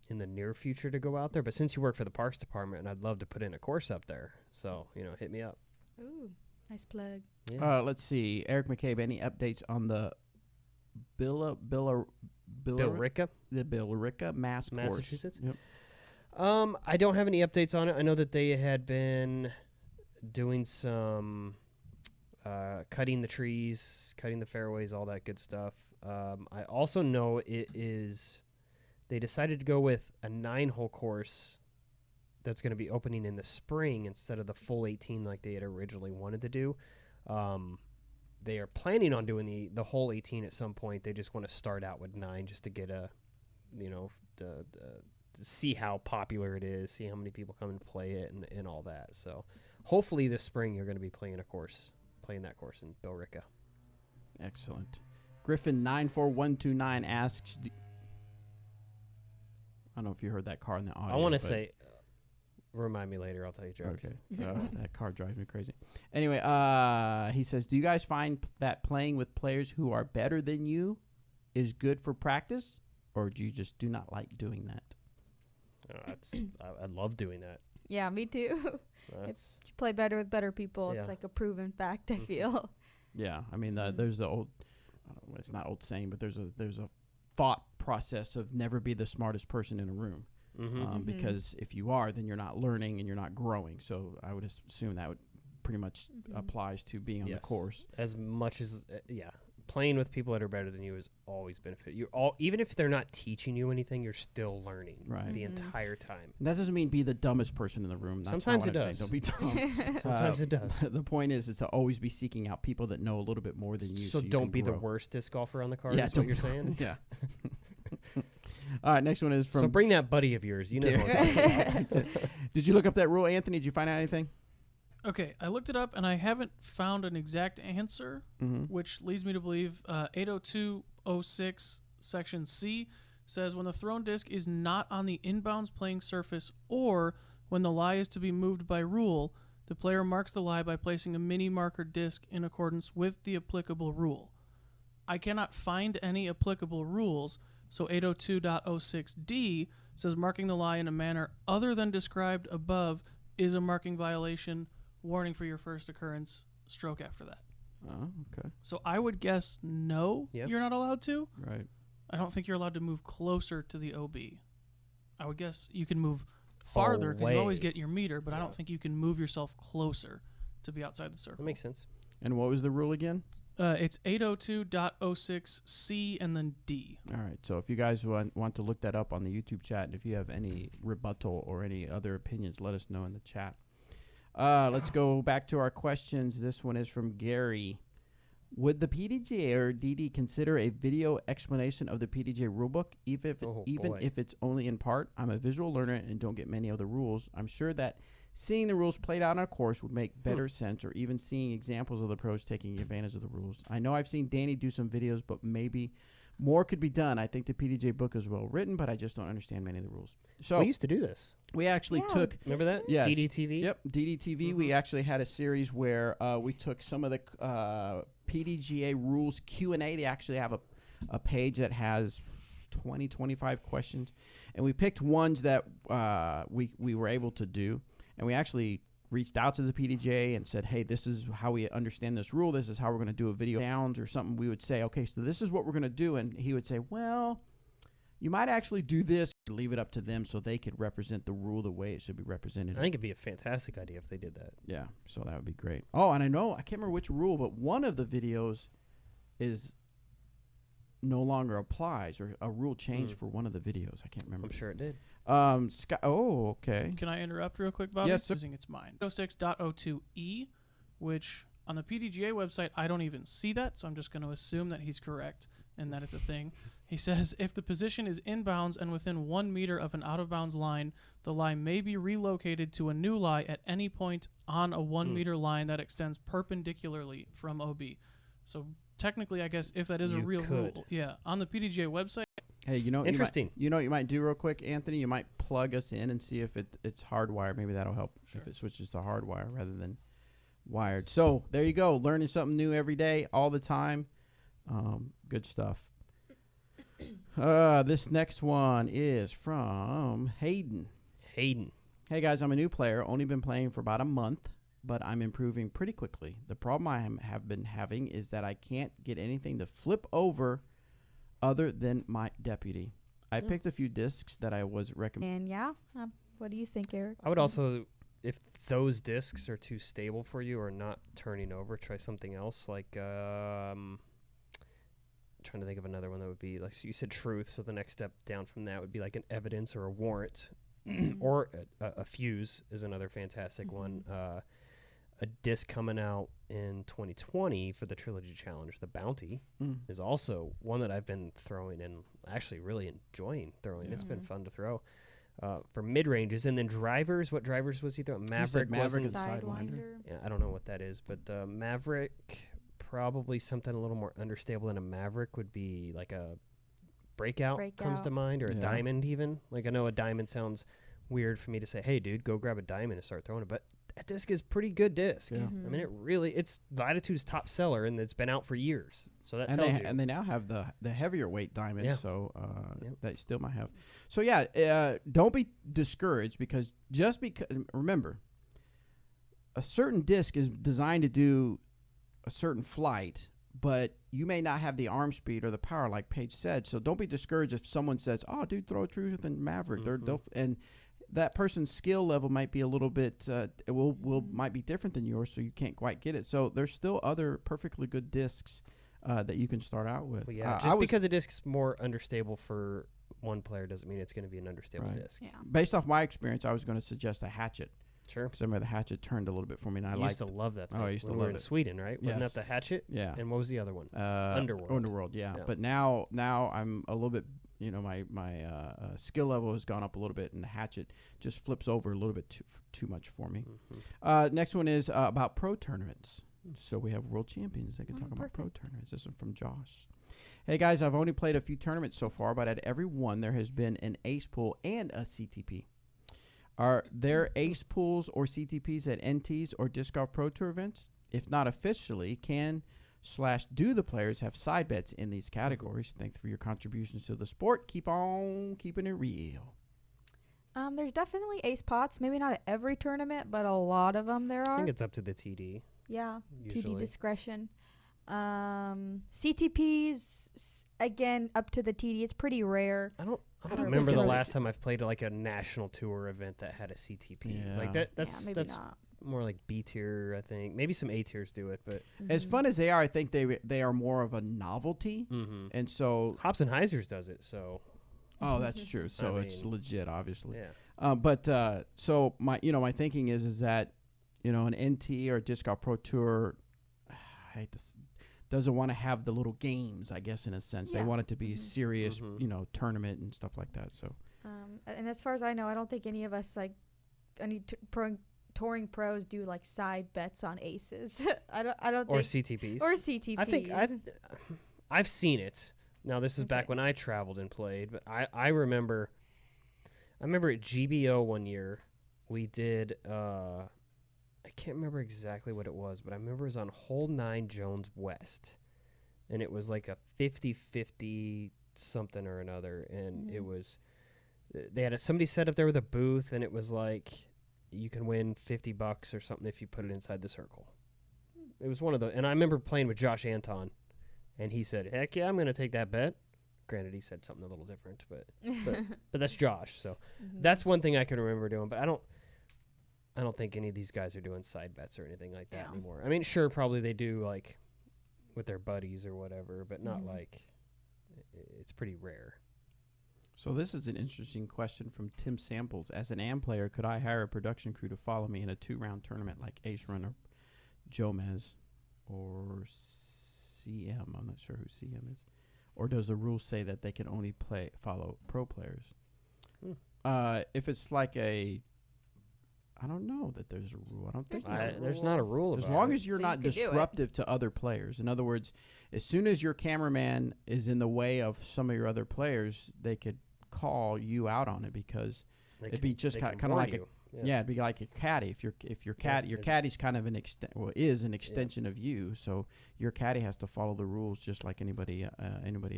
in the near future to go out there. But since you work for the parks department, and I'd love to put in a course up there. So, hit me up. Ooh, nice plug. Yeah. Let's see. Eric McCabe, any updates on the Billerica, the Billerica Mass course? Massachusetts? Yep. I don't have any updates on it. I know that they had been doing some cutting the trees, cutting the fairways, all that good stuff. I also know they decided to go with a 9-hole course that's going to be opening in the spring instead of the full 18 like they had originally wanted to do. They are planning on doing the whole 18 at some point. They just want to start out with 9 just to get to see how popular it is, see how many people come and play it and all that. So hopefully this spring you're going to be playing that course in Billerica. Excellent. Griffin 94129 asks, I don't know if you heard that car in the audio. I want to say, remind me later. I'll tell you a joke. Okay. That car drives me crazy. Anyway, he says, do you guys find that playing with players who are better than you is good for practice, or do you just do not like doing that? I love doing that. Yeah, me too. That's You play better with better people. Yeah. It's like a proven fact, I feel. Yeah, I mean, there's the old, it's not old saying, but there's a thought process of never be the smartest person in a room. Because if you are, then you're not learning and you're not growing. So I would assume that would pretty much applies to being on the course. As much as playing with people that are better than you is always benefit. Even if they're not teaching you anything, you're still learning the entire time. And that doesn't mean be the dumbest person in the room. That's Sometimes not it what I'm does. saying. Don't be dumb. Sometimes it does. The point is to always be seeking out people that know a little bit more than you. So you don't can be the grow. worst disc golfer on the card. Yeah, is what you're saying. Yeah. All right, next one is from. So bring that buddy of yours. You know who I'm talking about. Did you look up that rule, Anthony? Did you find out anything? Okay, I looked it up and I haven't found an exact answer, which leads me to believe 802.06 section C says when the thrown disc is not on the inbounds playing surface or when the lie is to be moved by rule, the player marks the lie by placing a mini marker disc in accordance with the applicable rule. I cannot find any applicable rules, so 802.06D says marking the lie in a manner other than described above is a marking violation. Warning for your first occurrence, stroke after that. Oh, okay. So I would guess no, you're not allowed to. Right. I don't think you're allowed to move closer to the OB. I would guess you can move farther because you always get your meter, but I don't think you can move yourself closer to be outside the circle. That makes sense. And what was the rule again? It's 802.06C and then D. All right. So if you guys want to look that up on the YouTube chat, and if you have any rebuttal or any other opinions, let us know in the chat. Let's go back to our questions. This one is from Gary. Would the PDGA or DD consider a video explanation of the PDGA rulebook, even if it's only in part? I'm a visual learner and don't get many of the rules. I'm sure that seeing the rules played out on a course would make better sense, or even seeing examples of the pros taking advantage of the rules. I know I've seen Danny do some videos, but maybe more could be done. I think the PDGA book is well written, but I just don't understand many of the rules. So We used to do this. we actually took Remember that? Yes. DDTV? Yep, DDTV. We actually had a series where we took some of the PDGA rules Q&A. They actually have a page that has 20, 25 questions, and we picked ones that we were able to do, and we actually reached out to the PDGA and said, hey, this is how we understand this rule. This is how we're going to do a video downs or something. We would say, okay, so this is what we're going to do, and he would say, well, you might actually do this. Leave it up to them so they could represent the rule the way it should be represented. I think it'd be a fantastic idea if they did that. Yeah, so that would be great. Oh, and I can't remember which rule, but one of the videos is no longer applies, or a rule changed for one of the videos. I can't remember. I'm sure it did. Okay. Can I interrupt real quick, Bobby? Yes, sir. Using its mind. 06.02e, which on the PDGA website, I don't even see that, so I'm just going to assume that he's correct and that it's a thing. He says, if the position is inbounds and within 1 meter of an out-of-bounds line, the lie may be relocated to a new lie at any point on a 1 meter line that extends perpendicularly from OB. So technically, I guess, if that is a You real could. rule, yeah, on the PDGA website. Hey, Interesting. You know what you might do real quick, Anthony? You might plug us in and see if it's hardwired. Maybe that'll help if it switches to hardwire rather than wired. So there you go. Learning something new every day, all the time. Good stuff. This next one is from Hayden. Hayden. Hey guys, I'm a new player. Only been playing for about a month, but I'm improving pretty quickly. The problem I have been having is that I can't get anything to flip over other than my deputy. I picked a few discs that I was recommending. And what do you think, Eric? I would also, if those discs are too stable for you or not turning over, try something else. Like, trying to think of another one that would be, like, so you said truth, so the next step down from that would be like an evidence or a warrant. Or a fuse is another fantastic one. A disc coming out in 2020 for the Trilogy Challenge, the Bounty, is also one that I've been throwing and actually really enjoying throwing. Yeah. It's been fun to throw for mid ranges. And then drivers, what drivers was he throwing? Maverick, Maverick wasn't and it? Sidewinder. Yeah, I don't know what that is, but Maverick, probably something a little more understable than a Maverick would be like a breakout comes to mind, or a diamond even. Like, I know a diamond sounds weird for me to say, hey, dude, go grab a diamond and start throwing it, but that disc is pretty good disc. Yeah. I mean, it's Vititude's top seller, and it's been out for years. So that tells you. And they now have the heavier weight diamond, Yeah. so that still might have. So yeah, don't be discouraged because remember, a certain disc is designed to do a certain flight, but you may not have the arm speed or the power like Paige said. So don't be discouraged if someone says, "Oh, dude, throw a Truth and Maverick." And that person's skill level might be a little bit might be different than yours, so you can't quite get it. So there's still other perfectly good discs that you can start out with. Well, yeah, just because a disc's more understable for one player doesn't mean it's going to be an understable disc. Yeah. Based off my experience, I was going to suggest a hatchet. Sure. Because I remember the hatchet turned a little bit for me, and I I used to love that thing. I used to when we love were in it. Sweden, right? Wasn't Yes. that the hatchet? Yeah. And what was the other one? Underworld. Yeah. Yeah. But now I'm a little bit, my skill level has gone up a little bit, and the hatchet just flips over a little bit too much for me. Next one is about pro tournaments. So we have world champions. They can talk about pro tournaments. This is from Josh. Hey guys, I've only played a few tournaments so far, but at every one there has been an ace pool and a CTP. Are there ace pools or CTPs at NTs or Disc Golf Pro Tour events? If not officially, do the players have side bets in these categories? Thanks for your contributions to the sport. Keep on keeping it real. There's definitely ace pots. Maybe not at every tournament, but a lot of them there I are. think it's up to the TD. Yeah, usually. TD discretion. CTPs, again, up to the TD. It's pretty rare. I don't don't remember think the it- last time I've played like a national tour event that had a CTP. Yeah. Like that's maybe not. more like B tier, I think. Maybe some A tiers do it, but As fun as they are, I think they are more of a novelty. And so, Hops and Heisers does it, so that's true. So it's mean, legit, obviously. yeah. So my thinking is that, an NT or Disc Golf Pro Tour, doesn't want to have the little games, I guess, in a sense. They Yeah. want it to be a serious, tournament and stuff like that. So And as far as I know, I don't think any of us, like, any pro touring pros do like side bets on aces. I don't Or think CTPs. or CTPs. I think I've seen it. Now this is back when I traveled and played, but I remember at GBO one year we did I can't remember exactly what it was, but I remember it was on hole 9 Jones West. And it was like a 50-50 something or another, and it was they had somebody set up there with a booth, and it was like you can win $50 or something if you put it inside the circle. It was one of the, and I remember playing with Josh Anton, and he said, "Heck yeah, I'm going to take that bet." Granted, he said something a little different, but that's Josh. So that's one thing I can remember doing. But I don't think any of these guys are doing side bets or anything like that anymore. I mean, sure, probably they do like with their buddies or whatever, but not like it's pretty rare. So this is an interesting question from Tim Samples. As an AM player, could I hire a production crew to follow me in a 2-round tournament like Ace Runner, Jomez, or CM? I'm not sure who CM is. Or does the rule say that they can only follow pro players? If it's like I don't know that there's a rule. I don't think there's not a rule. As long as you're not disruptive to other players. In other words, as soon as your cameraman is in the way of some of your other players, they could call you out on it because it'd be just kind of like it'd be like a caddy. If your caddy's kind of an extension of you, so your caddy has to follow the rules just like anybody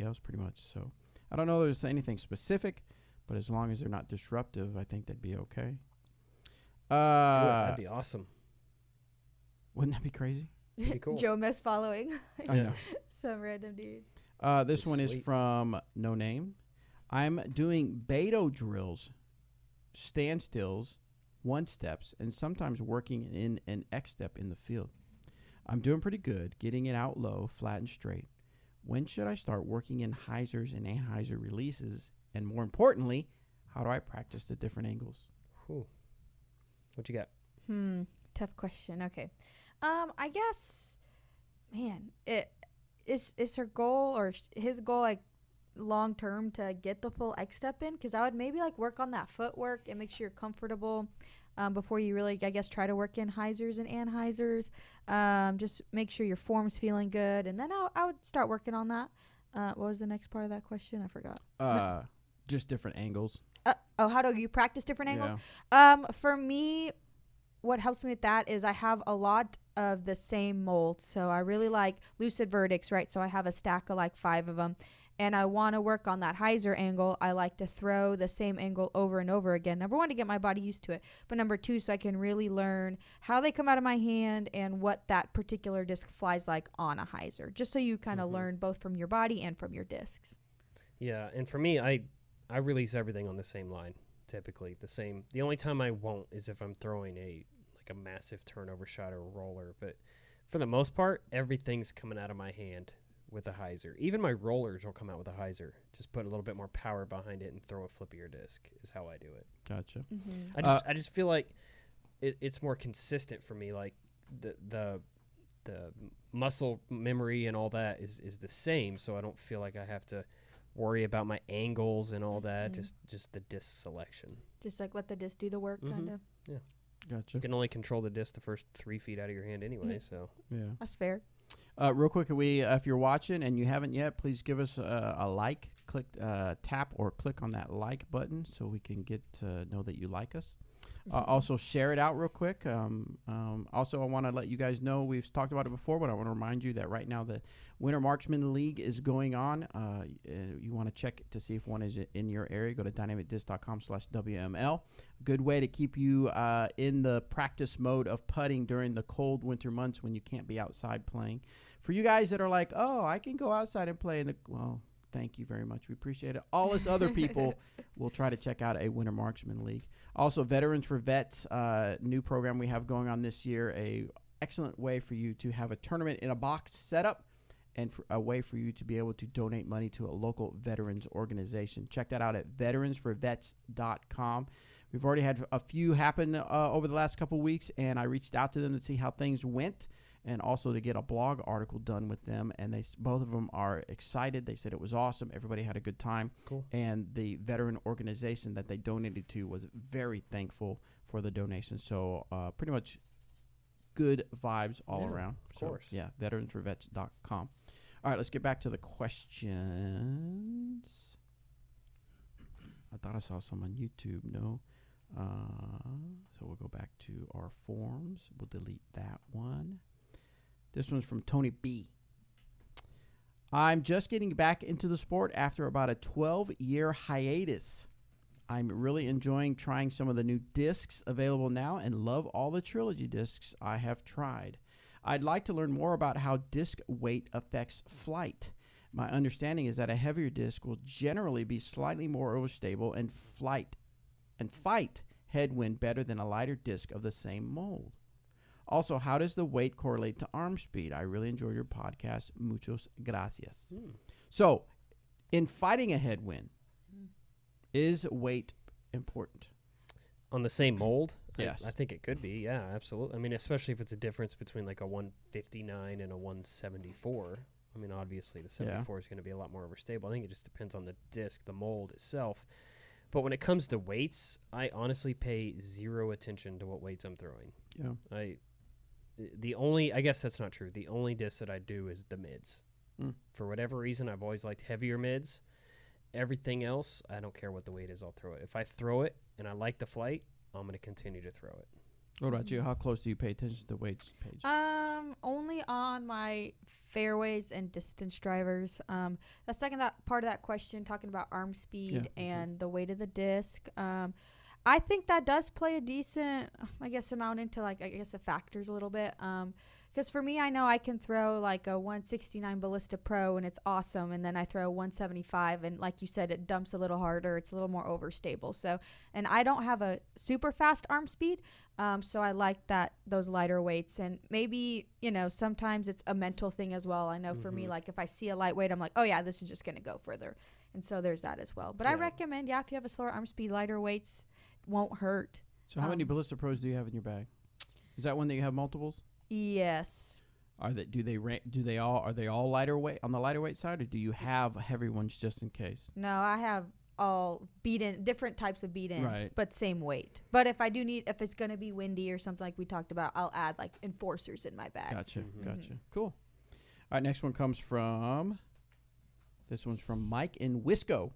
else, pretty much. So I don't know if there's anything specific, but as long as they're not disruptive, I think that'd be okay. That'd be awesome. Wouldn't that be crazy? That'd be cool. Joe Mess following. I know. Some random dude. This one is from No Name. I'm doing Beto drills, standstills, 1-steps, and sometimes working in an X-step in the field. I'm doing pretty good, getting it out low, flat and straight. When should I start working in hyzers and anhyzer releases? And more importantly, how do I practice the different angles? Whew. What you got? Tough question. Okay. I guess, man, is her goal or his goal like long term to get the full X step in? Because I would maybe like work on that footwork and make sure you're comfortable before you really, I guess, try to work in hyzers and anhyzers. Just make sure your form's feeling good, and then I would start working on that. What was the next part of that question? I forgot. Just different angles. How do you practice different angles? For me, what helps me with that is I have a lot of the same mold. So I really like lucid verdicts, right? So I have a stack of like 5 of them. And I want to work on that hyzer angle. I like to throw the same angle over and over again. Number 1, to get my body used to it. But number 2, so I can really learn how they come out of my hand and what that particular disc flies like on a hyzer. Just so you kind of learn both from your body and from your discs. Yeah, and for me, I release everything on the same line, typically. The only time I won't is if I'm throwing a massive turnover shot or a roller. But for the most part, everything's coming out of my hand with a hyzer. Even my rollers will come out with a hyzer. Just put a little bit more power behind it and throw a flippier disc is how I do it. Gotcha. I just feel like it's more consistent for me. Like the muscle memory and all that is the same, so I don't feel like I have to worry about my angles and all that. Just the disc selection. Just like let the disc do the work, kind of. Yeah. Gotcha. You can only control the disc the first 3 feet out of your hand anyway, so. Yeah. That's fair. Real quick, if you're watching and you haven't yet, please give us a like. Tap or click on that like button so we can get to know that you like us. Also, share it out real quick. Also, I want to let you guys know, we've talked about it before, but I want to remind you that right now the Winter Marksman League is going on. You want to check to see if one is in your area. Go to dynamicdisc.com/WML. Good way to keep you in the practice mode of putting during the cold winter months when you can't be outside playing. For you guys that are like, oh, I can go outside and play well, thank you very much. We appreciate it. All us other people will try to check out a Winter Marksman League. Also, Veterans for Vets, new program we have going on this year. A excellent way for you to have a tournament in a box setup and a way for you to be able to donate money to a local veterans organization. Check that out at veteransforvets.com. We've already had a few happen over the last couple weeks, and I reached out to them to see how things went and also to get a blog article done with them. And both of them are excited. They said it was awesome. Everybody had a good time. Cool. And the veteran organization that they donated to was very thankful for the donation. So pretty much good vibes all around. Of course. Yeah, veteransforvets.com. All right, let's get back to the questions. I thought I saw some on YouTube. No. So we'll go back to our forums. We'll delete that one. This one's from Tony B. I'm just getting back into the sport after about a 12-year hiatus. I'm really enjoying trying some of the new discs available now and love all the Trilogy discs I have tried. I'd like to learn more about how disc weight affects flight. My understanding is that a heavier disc will generally be slightly more overstable and fight headwind better than a lighter disc of the same mold. Also, how does the weight correlate to arm speed? I really enjoy your podcast. Muchos gracias. So, in fighting a headwind, is weight important? On the same mold? Yes. I think it could be. Yeah, absolutely. I mean, especially if it's a difference between like a 159 and a 174. I mean, obviously the 74 is going to be a lot more overstable. I think it just depends on the disc, the mold itself. But when it comes to weights, I honestly pay zero attention to what weights I'm throwing. Yeah. I guess that's not true. The only disc that I do is the mids. For whatever reason, I've always liked heavier mids. Everything else, I don't care what the weight is, I'll throw it. If I throw it and I like the flight, I'm going to continue to throw it. What about you? How close do you pay attention to weights, Paige? Only on my fairways and distance drivers. The second part of that question, talking about arm speed and the weight of the disc. I think that does play a decent, amount into the factors a little bit. Because for me, I know I can throw like a 169 Ballista Pro and it's awesome, and then I throw 175 and like you said, it dumps a little harder. It's a little more overstable. So, and I don't have a super fast arm speed, so I like those lighter weights. And maybe sometimes it's a mental thing as well. I know for me, like if I see a lightweight, I'm like, oh yeah, this is just gonna go further. And so there's that as well. But I recommend, if you have a slower arm speed, lighter weights won't hurt. So how many Ballista Pros do you have in your bag? Is that one that you have multiples? Yes. Are they all lighter weight on the lighter weight side, or do you have heavy ones just in case? No, I have all different types of beat in, right, but same weight. But if if it's gonna be windy or something like we talked about, I'll add like enforcers in my bag. Gotcha. Cool. All right, next one comes from. This one's from Mike in Wisco.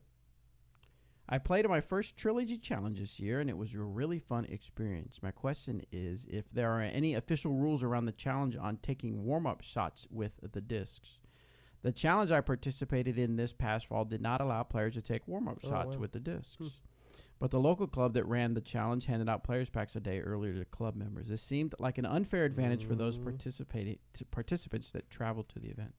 I played in my first Trilogy challenge this year, and it was a really fun experience. My question is if there are any official rules around the challenge on taking warm-up shots with the discs. The challenge I participated in this past fall did not allow players to take warm-up shots with the discs. But the local club that ran the challenge handed out players packs a day earlier to club members. This seemed like an unfair advantage for those participants that traveled to the event.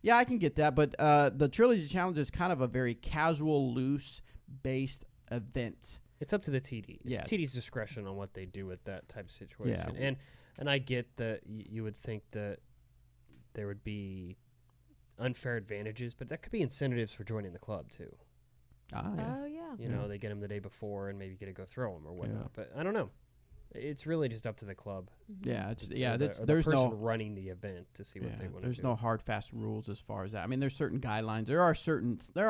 Yeah, I can get that, but the Trilogy challenge is kind of a very casual, loose-based event. It's up to the TD. It's TD's discretion on what they do with that type of situation. Yeah. And I get that you would think that there would be unfair advantages, but that could be incentives for joining the club too. Oh yeah. You know, they get them the day before and maybe get to go throw them or whatnot. But I don't know. It's really just up to the club. Yeah, there's the person no running the event to see what they want to do. There's no hard fast rules as far as that. I mean, there's certain guidelines. There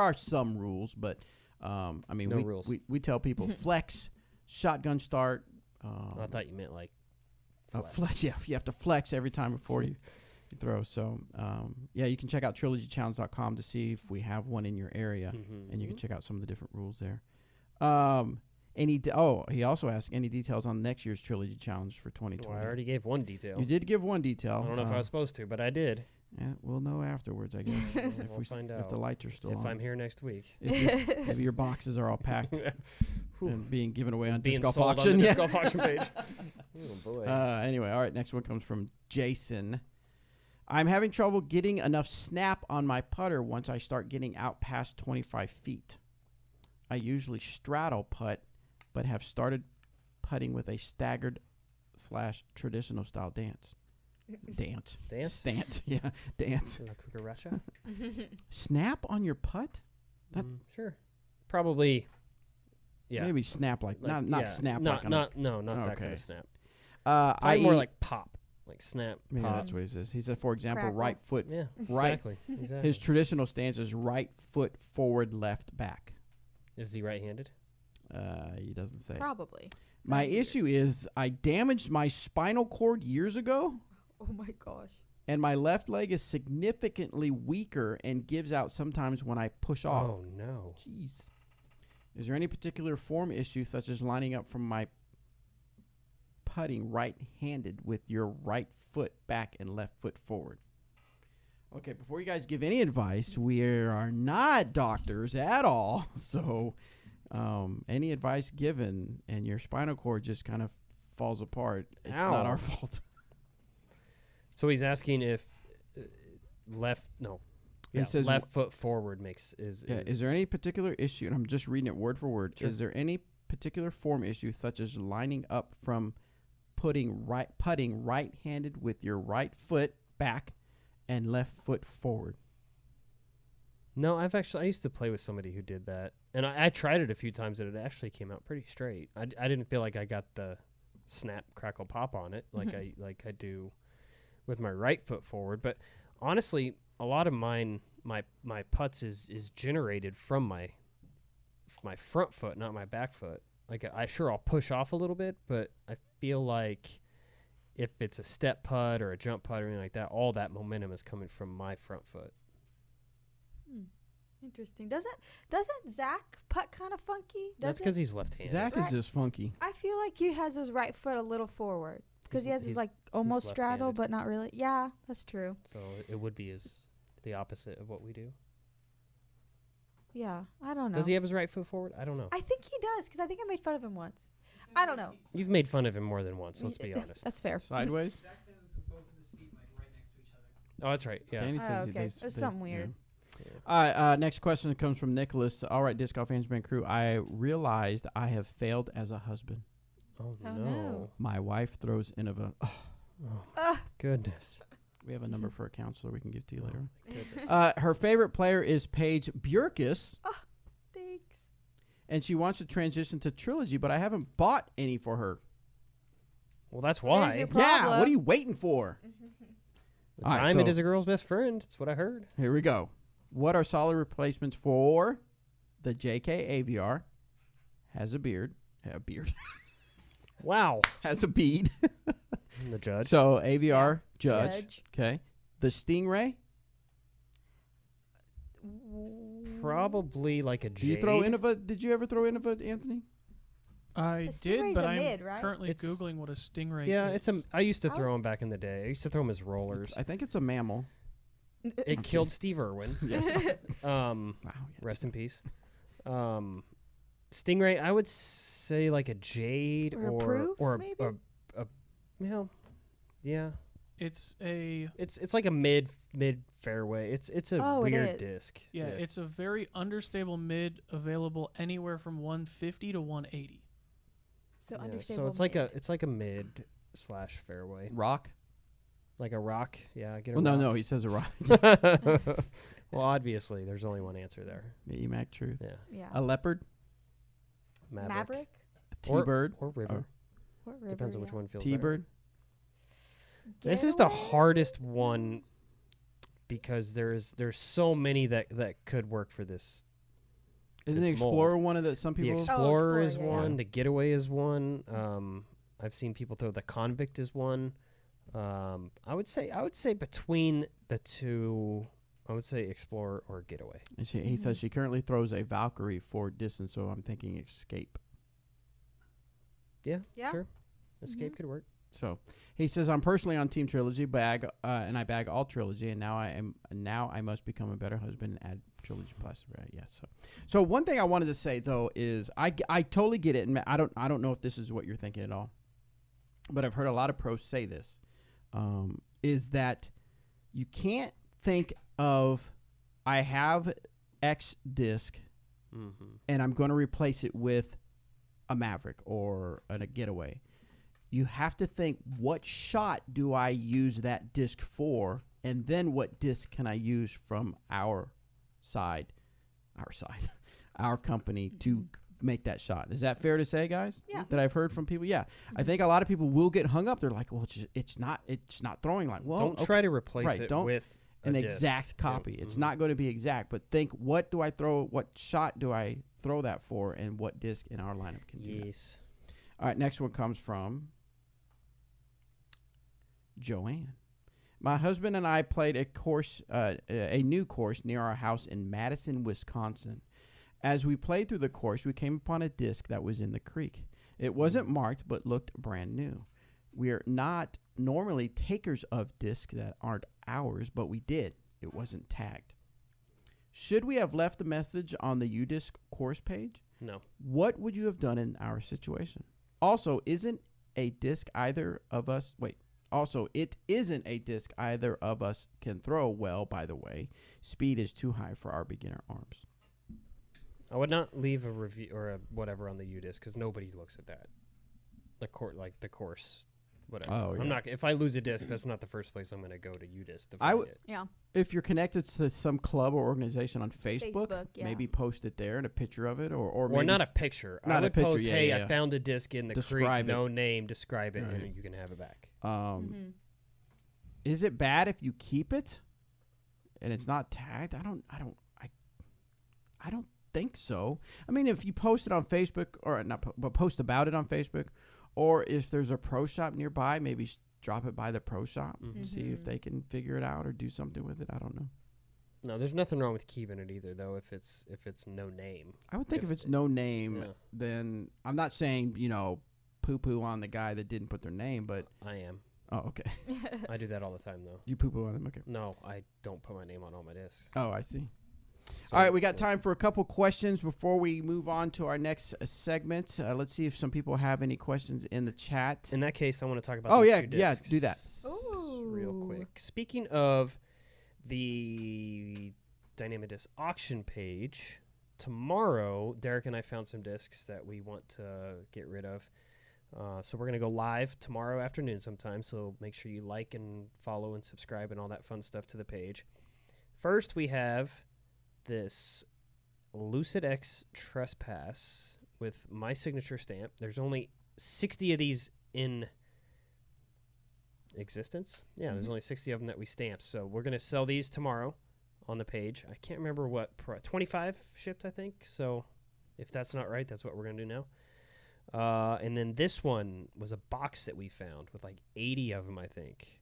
are some rules, but I mean, we tell people flex, shotgun start. I thought you meant like flex. Yeah, you have to flex every time before you throw. So you can check out trilogychallenge.com to see if we have one in your area, and you can check out some of the different rules there. He also asked any details on next year's Trilogy Challenge for 2020. Well, I already gave one detail. You did give one detail. I don't know if I was supposed to, but I did. Yeah, we'll know afterwards, I guess. We'll find out. If the lights are still on. If I'm here next week. Maybe your boxes are all packed and being given away on being Disc Golf sold Auction. On the Disc Golf Auction page. Oh, boy. Anyway, all right, next one comes from Jason. I'm having trouble getting enough snap on my putter once I start getting out past 25 feet. I usually straddle putt, but have started putting with a staggered / traditional style stance. Yeah, dance. La cucaracha? Snap on your putt? Sure. Probably. Yeah. Maybe snap not snap not like that kind of snap. More like pop. Like snap, maybe pop. that's what he says. He said, for example, Crackle. right foot. Yeah, right. Exactly. His traditional stance is right foot forward, left back. Is he right-handed? He doesn't say. Probably. My issue is I damaged my spinal cord years ago, Oh my gosh. and my left leg is significantly weaker and gives out sometimes when I push off. Oh no. Jeez. Is there any particular form issue, such as lining up from my putting right-handed with your right foot back and left foot forward? Okay, before you guys give any advice, we are not doctors at all. So any advice given and your spinal cord just kind of falls apart, it's not Ow. our fault. So he's asking if left says left foot forward is Is there any particular issue, and I'm just reading it word for word, Sure. is there any particular form issue such as lining up from putting right-handed with your right foot back and left foot forward? No, I used to play with somebody who did that, and I tried it a few times, and it actually came out pretty straight. I didn't feel like I got the snap, crackle, pop on it like I do with my right foot forward. But honestly, a lot of my putts is generated from my front foot, not my back foot. Like I'll push off a little bit, but I feel like if it's a step putt or a jump putt or anything like that, all that momentum is coming from my front foot. Interesting. Doesn't Zach putt kind of funky? That's because he's left-handed. Zach is Right. just funky. I feel like he has his right foot a little forward because he has his he's- like almost he's straddle, left-handed. but not really. Yeah, that's true. So it would be the opposite of what we do. Yeah, I don't know. Does he have his right foot forward? I don't know. I think he does because I think I made fun of him once. I don't know. You've made fun of him more than once. Let's be honest. That's fair. Sideways? Oh, that's right. Yeah. Danny Oh, says okay. There's something weird. All right, next question comes from Nicholas. All right, Disc Golf Management Crew, I realized I have failed as a husband. Oh, Oh, no. no. My wife throws in of a... Goodness. We have a number for a counselor we can give to you later. Goodness. Her favorite player is Paige Bjerkaas, Thanks. and she wants to transition to Trilogy, but I haven't bought any for her. Well, that's There's why. your Yeah, problem. what are you waiting for? All right, Diamond so- is a girl's best friend. That's what I heard. Here we go. What are solid replacements for the JK AVR? Has a beard. Wow. Has a bead. And the judge. So AVR, Judge. Judge. Okay. The Stingray. Probably like a Did you jade. throw Innova? Did you ever throw Innova, Anthony? I A did, stingray's but a I'm mid, right? currently It's- Googling what a stingray Yeah, is. I used to Oh. throw them back in the day. I used to throw them as rollers. I think it's a mammal. It killed Steve Irwin. Yes. Um, Wow. Yeah. rest in peace. Stingray, I would say like a jade Or a or proof, or maybe? a yeah. It's It's like a mid fairway. It's a Oh, it weird is. disc. yeah, it's a very understable mid, available anywhere from 150 to 180. So Yeah, understable. so it's like a mid / fairway, Rock. like a rock. Yeah, get a Well, no, rock. no. He says a rock. Well, obviously, there's only one answer there. EMAC Truth. Yeah, Yeah. A leopard. Maverick. A T-bird. or river. What river, Depends on which yeah. one feels better. T-bird. This is the Getaway? hardest one because there's so many that could work for this. Isn't This the Explorer mold. one of the some The people? Explorer Explorer, is yeah. one. The Getaway is one. I've seen people throw the Convict is one. I would say between the two, I would say Explorer or Getaway. And he says she currently throws a Valkyrie for distance, so I'm thinking Escape. Yeah, Yeah. sure. Escape could work. So he says I'm personally on Team Trilogy, and I bag all Trilogy, and now I must become a better husband and add Trilogy Plus. Right? Yes. So one thing I wanted to say though is I totally get it, and I don't know if this is what you're thinking at all, but I've heard a lot of pros say this, is that you can't think of I have X disc Mm-hmm. and I'm going to replace it with a Maverick or a Getaway. You have to think, what shot do I use that disc for, and then what disc can I use from our company to make that shot. Is that fair to say, guys? Yeah. That I've heard from people. Yeah, I think a lot of people will get hung up. They're like, well, it's not throwing line. Well, Don't try to replace right, it don't- with an a disc. exact copy. Yeah. It's Mhm. not going to be exact, but think, what do I throw? What shot do I throw that for, and what disc in our lineup can do that? Yes. All right, next one comes from Joanne. My husband and I played a new course near our house in Madison, Wisconsin. As we played through the course, we came upon a disc that was in the creek. It wasn't marked, but looked brand new. We are not normally takers of discs that aren't ours, but we did. It wasn't tagged. Should we have left a message on the UDisc course page? No. What would you have done in our situation? Also, isn't a disc either of us... Wait. Also, it isn't a disc either of us can throw well, by the way. Speed is too high for our beginner arms. I would not leave a review or a whatever on the UDisc because nobody looks at that. The course, whatever. Oh, yeah. I'm not. If I lose a disc, that's not the first place I'm going to go to UDisc to I find would- it. Yeah. If you're connected to some club or organization on Facebook, Facebook, yeah. maybe post it there and a picture of it, or Or maybe not a picture. not I a would picture, post, yeah, hey, yeah, I yeah. found a disc in the Describe creek, no it. name, describe it, Right. and you can have it back. Is it bad if you keep it and it's not tagged? I don't think so. I mean, if you post it on Facebook or not, but post about it on Facebook, or if there's a pro shop nearby, maybe drop it by the pro shop and see if they can figure it out or do something with it. I don't know. No, there's nothing wrong with keeping it either, though. If it's no name, I would think if it's no name, Yeah. then I'm not saying poo-poo on the guy that didn't put their name, but I am. oh, okay. I do that all the time, though. You poo-poo on them, okay. No, I don't put my name on all my discs. Oh, I see. So, All right, we got yeah. time for a couple questions before we move on to our next segment. Let's see if some people have any questions in the chat. In that case, I want to talk about. Oh, these yeah, two yeah, discs do that. real Ooh. quick. Speaking of the Dynamic Disc auction page, tomorrow Derek and I found some discs that we want to get rid of. So we're gonna go live tomorrow afternoon sometime. So make sure you like and follow and subscribe and all that fun stuff to the page. First, we have this Lucid X Trespass with my signature stamp. There's only 60 of these in existence. Yeah, there's only 60 of them that we stamped. So we're going to sell these tomorrow on the page. I can't remember what 25 shipped, I think. So if that's not right, that's what we're going to do now. And then this one was a box that we found with like 80 of them, I think.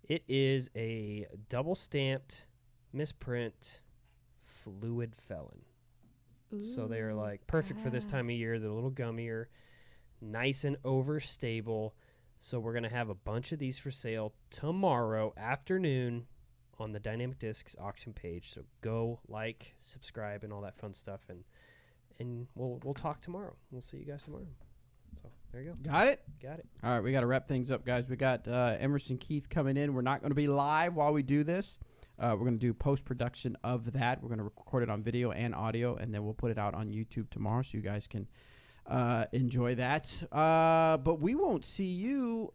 It is a double stamped misprint Fluid Felon. So they are like perfect for this time of year. They're a little gummier, nice and overstable. So we're going to have a bunch of these for sale tomorrow afternoon on the Dynamic Discs auction page. So go like, subscribe, and all that fun stuff. And we'll talk tomorrow. We'll see you guys tomorrow. So there you go. Got it? Got it. All right, we got to wrap things up, guys. We got Emerson Keith coming in. We're not going to be live while we do this. We're going to do post-production of that. We're going to record it on video and audio, and then we'll put it out on YouTube tomorrow so you guys can enjoy that. But we won't see you.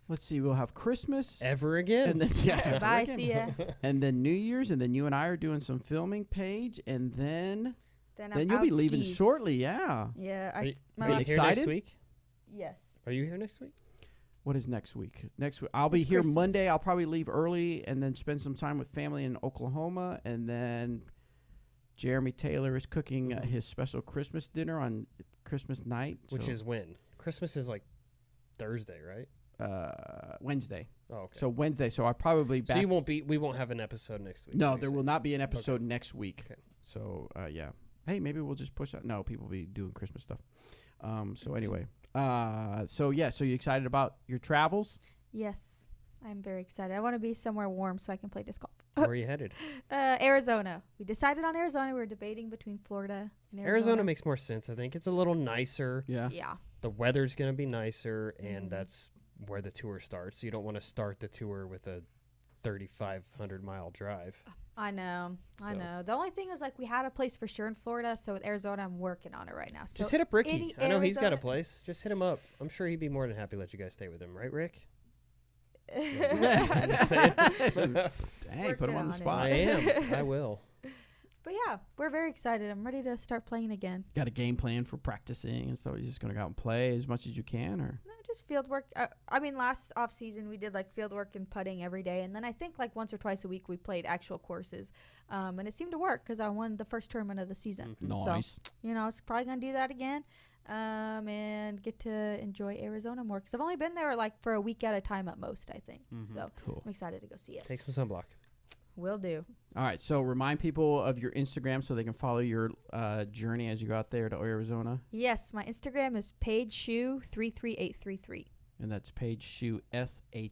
Let's see. We'll have Christmas. Ever again. And then, yeah, Bye, again. see ya. And then New Year's, and then you and I are doing some filming, Paige, and then I'm you'll be out leaving skis. shortly, yeah. Yeah. Are you my here last- next excited? week? Yes. Are you here next week? What is next week? Next week, I'll be It's here Christmas. Monday. I'll probably leave early and then spend some time with family in Oklahoma. And then Jeremy Taylor is cooking his special Christmas dinner on Christmas night. Which so, is when? Christmas is like Thursday, right? Wednesday. Oh, okay. So Wednesday. So I'll probably back. So we won't have an episode next week. No, is what there you're will saying. not be an episode next week. Okay. So yeah. Hey, maybe we'll just push that. No, people will be doing Christmas stuff. So anyway. So yeah. So you excited about your travels? Yes. I'm very excited. I want to be somewhere warm so I can play disc golf. Where are you headed? Arizona. We decided on Arizona. We were debating between Florida and Arizona. Arizona makes more sense, I think. It's a little nicer. Yeah. Yeah. The weather's going to be nicer, and that's where the tour starts. You don't want to start the tour with a 3,500-mile drive. I know. I So- know. The only thing was like we had a place for sure in Florida, so with Arizona, I'm working on it right now. So Just hit up Ricky. any I know he's got a Arizona- place. Just hit him up. I'm sure he'd be more than happy to let you guys stay with him. Right, Rick? I'm Dang, just saying. put him Working on the on it. spot. I am. I will. But yeah, we're very excited. I'm ready to start playing again. Got a game plan for practicing and stuff? You're just going to go out and play as much as you can? Or No, just field work. I mean, last off season we did like field work and putting every day, and then I think like once or twice a week we played actual courses, and it seemed to work because I won the first tournament of the season. Nice. So, I was probably gonna do that again, and get to enjoy Arizona more because I've only been there like for a week at a time at most. I think so. Cool. I'm excited to go see it. Take some sunblock. Will do. All right, so remind people of your Instagram so they can follow your journey as you go out there to Arizona. Yes, my Instagram is Paige Shue 33833. And that's Paige Shue, SHUE.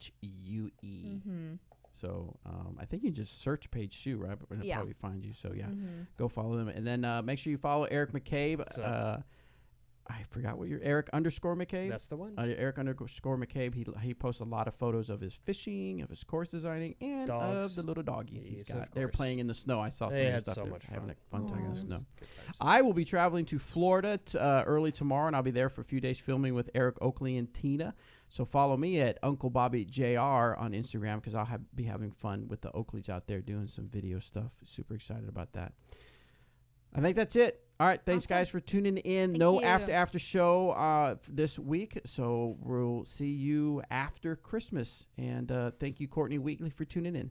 So I think you just search Paige Shue, right? But it'll probably find you. So go follow them, and then make sure you follow Eric McCabe. I forgot what your Eric_McCabe. That's the one. Eric_McCabe. He posts a lot of photos of his fishing, of his course designing, and of the little doggies he's got. They're playing in the snow. I saw some of their stuff. They're having a fun time in the snow. I will be traveling to Florida early tomorrow, and I'll be there for a few days filming with Eric Oakley and Tina. So follow me at Uncle Bobby JR on Instagram because I'll be having fun with the Oakleys out there doing some video stuff. Super excited about that. I think that's it. All right, thanks guys for tuning in. No after show this week, so we'll see you after Christmas. And thank you, Courtney Wheatley, for tuning in.